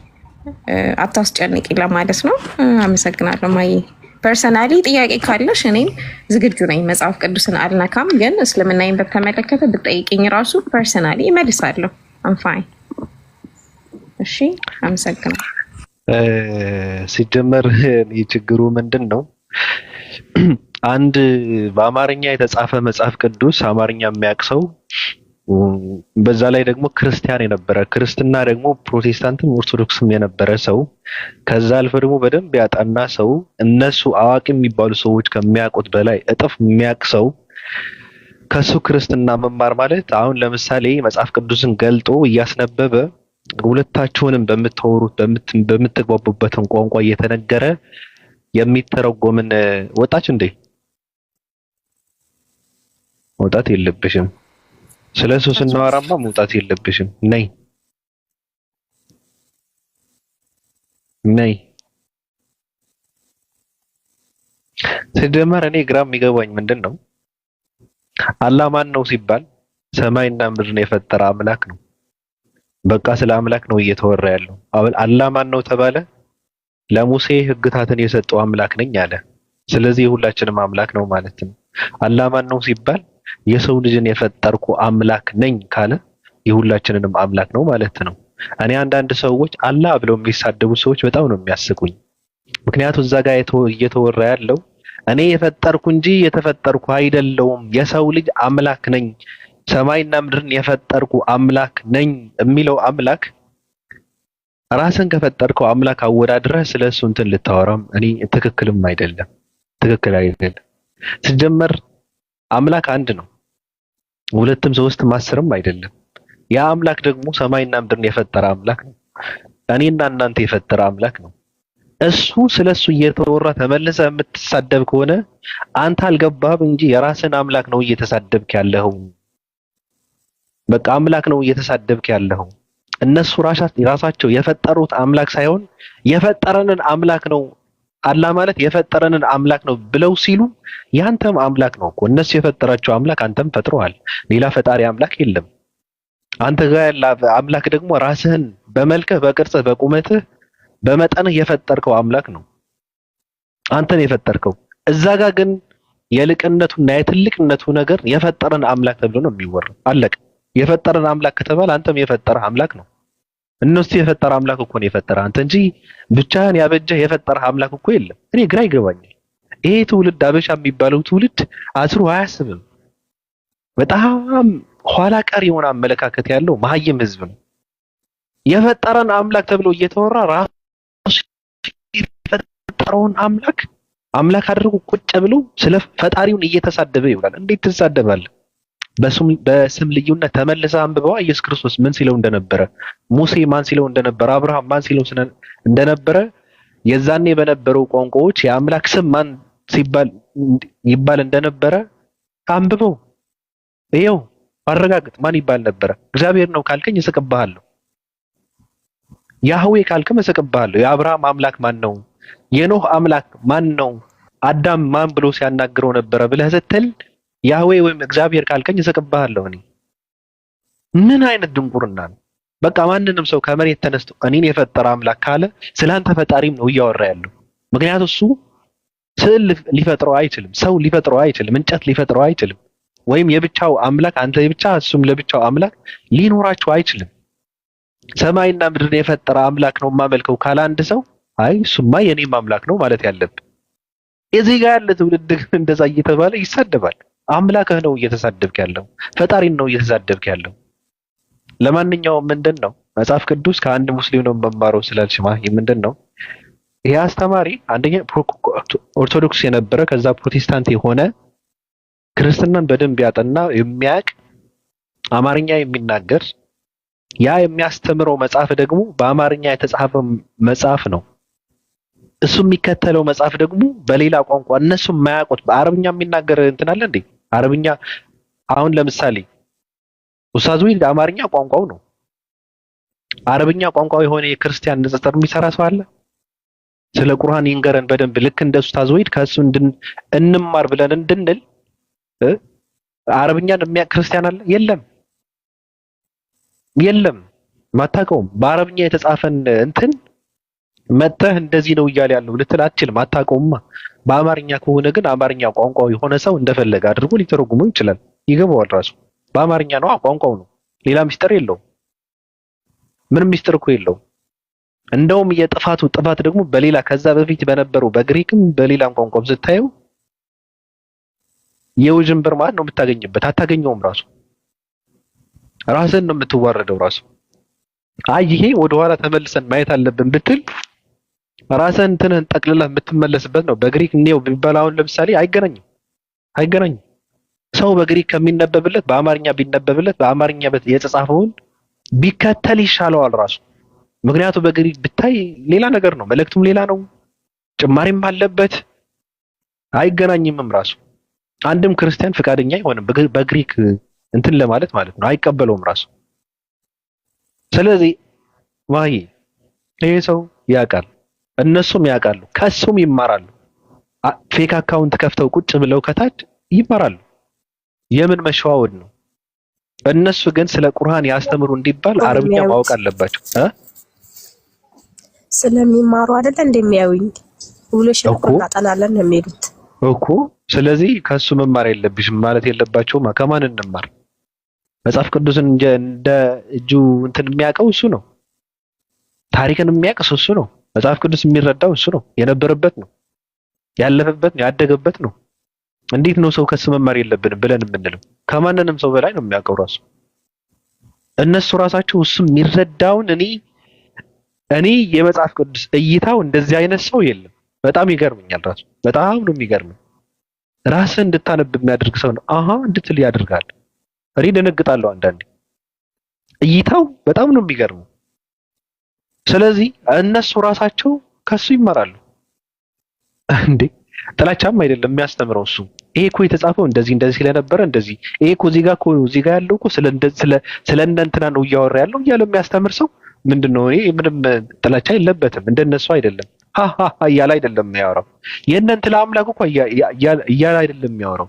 D: አታስጨንቂ ለማለት ነው። አመሰግናለሁ ማዬ። ፐርሰናሊ ጥያቄ ካለሽ እኔም ዝግጁ ነኝ። መጽሐፍ ቅዱስን አልነካም፣ ግን እስልምናዬን በተመለከተ ብጠይቅኝ ራሱ ፐርሰናሊ እመልሳለሁ። አምፋይ። እሺ፣ አመሰግናለሁ።
A: ሲጀመር ችግሩ ምንድን ነው? አንድ በአማርኛ የተጻፈ መጽሐፍ ቅዱስ አማርኛ የሚያውቅ ሰው፣ በዛ ላይ ደግሞ ክርስቲያን የነበረ ክርስትና ደግሞ ፕሮቴስታንትም ኦርቶዶክስም የነበረ ሰው፣ ከዛ አልፎ ደግሞ በደንብ ያጠና ሰው፣ እነሱ አዋቂ የሚባሉ ሰዎች ከሚያውቁት በላይ እጥፍ የሚያውቅ ሰው ከሱ ክርስትና መማር ማለት አሁን ለምሳሌ መጽሐፍ ቅዱስን ገልጦ እያስነበበ ሁለታችሁንም በምታወሩት በምትግባቡበትን ቋንቋ እየተነገረ የሚተረጎምን ወጣች እንዴ? መውጣት የለብሽም። ስለሱ ስናወራማ መውጣት የለብሽም። ነይ ሲጀመር እኔ ግራ የሚገባኝ ምንድን ነው፣ አላህ ማን ነው ሲባል ሰማይና ምድርን የፈጠረ አምላክ ነው። በቃ ስለ አምላክ ነው እየተወራ ያለው። አላህ ማን ነው ተባለ፣ ለሙሴ ሕግታትን የሰጠው አምላክ ነኝ አለ። ስለዚህ የሁላችንም አምላክ ነው ማለት ነው። አላህ ማን ነው ሲባል የሰው ልጅን የፈጠርኩ አምላክ ነኝ ካለ የሁላችንንም አምላክ ነው ማለት ነው። እኔ አንዳንድ ሰዎች አላህ ብለው የሚሳደቡ ሰዎች በጣም ነው የሚያስቁኝ። ምክንያቱም እዛ ጋር እየተወራ ያለው እኔ የፈጠርኩ እንጂ የተፈጠርኩ አይደለሁም፣ የሰው ልጅ አምላክ ነኝ፣ ሰማይና ምድርን የፈጠርኩ አምላክ ነኝ የሚለው አምላክ ራስን ከፈጠርከው አምላክ አወዳድረህ ስለሱ እንትን ልታወራም እኔ ትክክል አይደለም። ሲጀመር አምላክ አንድ ነው፣ ሁለትም ሶስትም አስርም አይደለም። ያ አምላክ ደግሞ ሰማይና ምድርን የፈጠረ አምላክ ነው። እኔና እናንተ የፈጠረ አምላክ ነው። እሱ ስለሱ እየተወራ ተመልሰ የምትሳደብ ከሆነ አንተ አልገባህም እንጂ የራስን አምላክ ነው እየተሳደብክ ያለኸው። በቃ አምላክ ነው እየተሳደብክ ያለኸው። እነሱ ራሳቸው የፈጠሩት አምላክ ሳይሆን የፈጠረንን አምላክ ነው አላህ ማለት የፈጠረንን አምላክ ነው ብለው ሲሉ ያንተም አምላክ ነው እኮ። እነሱ የፈጠራቸው አምላክ አንተም ፈጥረዋል። ሌላ ፈጣሪ አምላክ የለም። አንተ ጋር ያለ አምላክ ደግሞ ራስህን በመልክህ፣ በቅርጽህ፣ በቁመትህ፣ በመጠንህ የፈጠርከው አምላክ ነው። አንተን የፈጠርከው። እዛ ጋር ግን የልቅነቱና የትልቅነቱ ነገር የፈጠረን አምላክ ተብሎ ነው የሚወራው። አለቀ። የፈጠረን አምላክ ከተባለ አንተም የፈጠረ አምላክ ነው። እነሱ የፈጠረ አምላክ እኮ ነው የፈጠረ አንተ እንጂ ብቻህን ያበጀህ የፈጠረ አምላክ እኮ የለም። እኔ ግራ ይገባኛል። ይሄ ትውልድ አበሻ የሚባለው ትውልድ አስሩ አያስብም። በጣም ኋላ ቀር የሆነ አመለካከት ያለው መሀይም ህዝብ ነው። የፈጠረን አምላክ ተብሎ እየተወራ ራሱ የፈጠረውን አምላክ አድርጎ ቁጭ ብሎ ስለ ፈጣሪውን እየተሳደበ ይውላል። እንዴት ትሳደባለህ? በስም ልዩነት ተመልሰህ አንብበዋ። ኢየሱስ ክርስቶስ ምን ሲለው እንደነበረ፣ ሙሴ ማን ሲለው እንደነበረ፣ አብርሃም ማን ሲለው እንደነበረ የዛኔ በነበረው ቋንቋዎች የአምላክ ስም ማን ይባል እንደነበረ አንብበው። ይኸው አረጋግጥ። ማን ይባል ነበረ? እግዚአብሔር ነው ካልከኝ እስቅብሃለሁ። ያህዌ ካልክም እስቅብሃለሁ። የአብርሃም አምላክ ማን ነው? የኖህ አምላክ ማን ነው? አዳም ማን ብሎ ሲያናግረው ነበረ ብለህ ስትል ያህዌ ወይም እግዚአብሔር ካልከኝ እስቅብሃለሁ። እኔ ምን አይነት ድንቁርና ነው? በቃ ማንንም ሰው ከመሬት ተነስቶ እኔን የፈጠረ አምላክ ካለ ስለአንተ ፈጣሪም ነው እያወራ ያለው። ምክንያቱም እሱ ስዕል ሊፈጥረው አይችልም፣ ሰው ሊፈጥረው አይችልም፣ እንጨት ሊፈጥረው አይችልም። ወይም የብቻው አምላክ አንተ የብቻ እሱም ለብቻው አምላክ ሊኖራቸው አይችልም። ሰማይና ምድርን የፈጠረ አምላክ ነው የማመልከው ካለ አንድ ሰው አይ እሱማ የኔም አምላክ ነው ማለት ያለብን። እዚህ ጋር ያለ ትውልድ እንደዛ እየተባለ ይሳደባል። አምላክህ ነው እየተሳደብክ ያለው፣ ፈጣሪን ነው እየተሳደብክ ያለው። ለማንኛውም ምንድን ነው መጽሐፍ ቅዱስ ከአንድ ሙስሊም ነው መማረው ስላልሽ ምንድን ነው ይሄ አስተማሪ አንደኛ ኦርቶዶክስ የነበረ ከዛ ፕሮቴስታንት የሆነ ክርስትናን በደንብ ያጠና የሚያውቅ አማርኛ የሚናገር ያ የሚያስተምረው መጽሐፍ ደግሞ በአማርኛ የተጻፈ መጽሐፍ ነው። እሱ የሚከተለው መጽሐፍ ደግሞ በሌላ ቋንቋ እነሱ የማያውቁት በአረብኛ የሚናገር እንትን አለ እንዴ? አረብኛ አሁን ለምሳሌ ኡስታዝ ወይድ አማርኛ ቋንቋው ነው። አረብኛ ቋንቋው የሆነ የክርስቲያን ንጽጽር የሚሰራ ሰው አለ? ስለ ቁርአን ይንገረን በደንብ ልክ እንደ ኡስታዝ ወይድ ከሱ እንማር ብለን እንድንል አረብኛን የሚያውቅ ክርስቲያን አለ? የለም። ማታውቀውም በአረብኛ የተጻፈን እንትን መተህ እንደዚህ ነው እያለ ያለው ልትል አትችልም። አታውቀውማ። በአማርኛ ከሆነ ግን አማርኛ ቋንቋው የሆነ ሰው እንደፈለገ አድርጎ ሊተረጉመው ይችላል። ይገባዋል ራሱ። በአማርኛ ነው፣ ቋንቋው ነው። ሌላ ሚስጥር የለውም። ምንም ሚስጥር እኮ የለውም። እንደውም የጥፋቱ ጥፋት ደግሞ በሌላ ከዛ በፊት በነበረው በግሪክም በሌላም ቋንቋም ስታየው የውዥንብር ማለት ነው የምታገኝበት። አታገኘውም። ራስን ነው የምትዋረደው ራሱ። አይ ይሄ ወደኋላ ተመልሰን ማየት አለብን ብትል ራስን እንትንህን ጠቅልለህ የምትመለስበት ነው። በግሪክ ነው ቢባል አሁን ለምሳሌ አይገናኝም። ሰው በግሪክ ከሚነበብለት በአማርኛ ቢነበብለት በአማርኛ የተጻፈውን ቢከተል ይሻለዋል ራሱ። ምክንያቱም በግሪክ ብታይ ሌላ ነገር ነው፣ መልእክቱም ሌላ ነው፣ ጭማሪም አለበት። አይገናኝምም ራሱ። አንድም ክርስቲያን ፍቃደኛ አይሆንም በግሪክ እንትን ለማለት ማለት ነው። አይቀበለውም ራሱ። ስለዚህ ይሄ ሰው ያውቃል፣ እነሱም ያውቃሉ፣ ከሱም ይማራሉ። ፌክ አካውንት ከፍተው ቁጭ ብለው ከታች ይማራሉ። የምን መሸዋወድ ነው? እነሱ ግን ስለ ቁርአን ያስተምሩ እንዲባል አረብኛ ማወቅ አለባቸው።
E: ስለሚማሩ አይደል እንደሚያዩኝ ውሎሽ እናጠናለን ነው የሚሉት
A: እኮ። ስለዚህ ከሱ መማር የለብሽም ማለት የለባቸውም። ከማን እንማር? መጽሐፍ ቅዱስን እንደ እጁ እንትን የሚያውቀው እሱ ነው። ታሪክን የሚያውቅ እሱ ነው። መጽሐፍ ቅዱስ የሚረዳው እሱ ነው። የነበረበት ነው፣ ያለፈበት ነው፣ ያደገበት ነው። እንዴት ነው ሰው ከሱ መማር የለብንም ብለን የምንለው? ከማንንም ሰው በላይ ነው የሚያውቀው ራሱ። እነሱ ራሳቸው እሱ የሚረዳውን እኔ የመጽሐፍ ቅዱስ እይታው እንደዚህ አይነት ሰው የለም። በጣም ይገርመኛል ራሱ። በጣም ነው የሚገርመኝ። ራስህ እንድታነብ የሚያደርግ ሰው ነው አሃ እንድትል ያደርጋል። እኔ ደነግጣለሁ አንዳንዴ እይታው በጣም ነው የሚገርመው። ስለዚህ እነሱ ራሳቸው ከሱ ይማራሉ እንዴ። ጥላቻም አይደለም የሚያስተምረው እሱ። ይሄ እኮ የተጻፈው እንደዚህ ስለነበረ እንደዚህ ይሄ እኮ እዚህ ጋር ያለው እኮ ስለ እንትና ነው እያወራ ያለው እያለ የሚያስተምር ሰው ምንድነው? ይሄ ምንም ጥላቻ የለበትም። እንደነሱ አይደለም ሃሃ እያለ አይደለም የሚያወራው። የእነንትና አምላክ እኮ እያለ አይደለም የሚያወራው።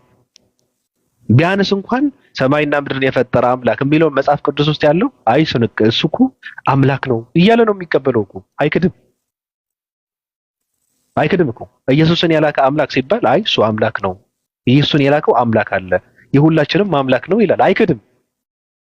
A: ቢያንስ እንኳን ሰማይና ምድርን የፈጠረ አምላክ የሚለው መጽሐፍ ቅዱስ ውስጥ ያለው አይ እሱ እኮ አምላክ ነው እያለ ነው የሚቀበለው እኮ። አይክድም እኮ ኢየሱስን ያላከ አምላክ ሲባል አይ እሱ አምላክ ነው፣ ኢየሱስን የላከው አምላክ አለ፣ የሁላችንም አምላክ ነው ይላል። አይክድም።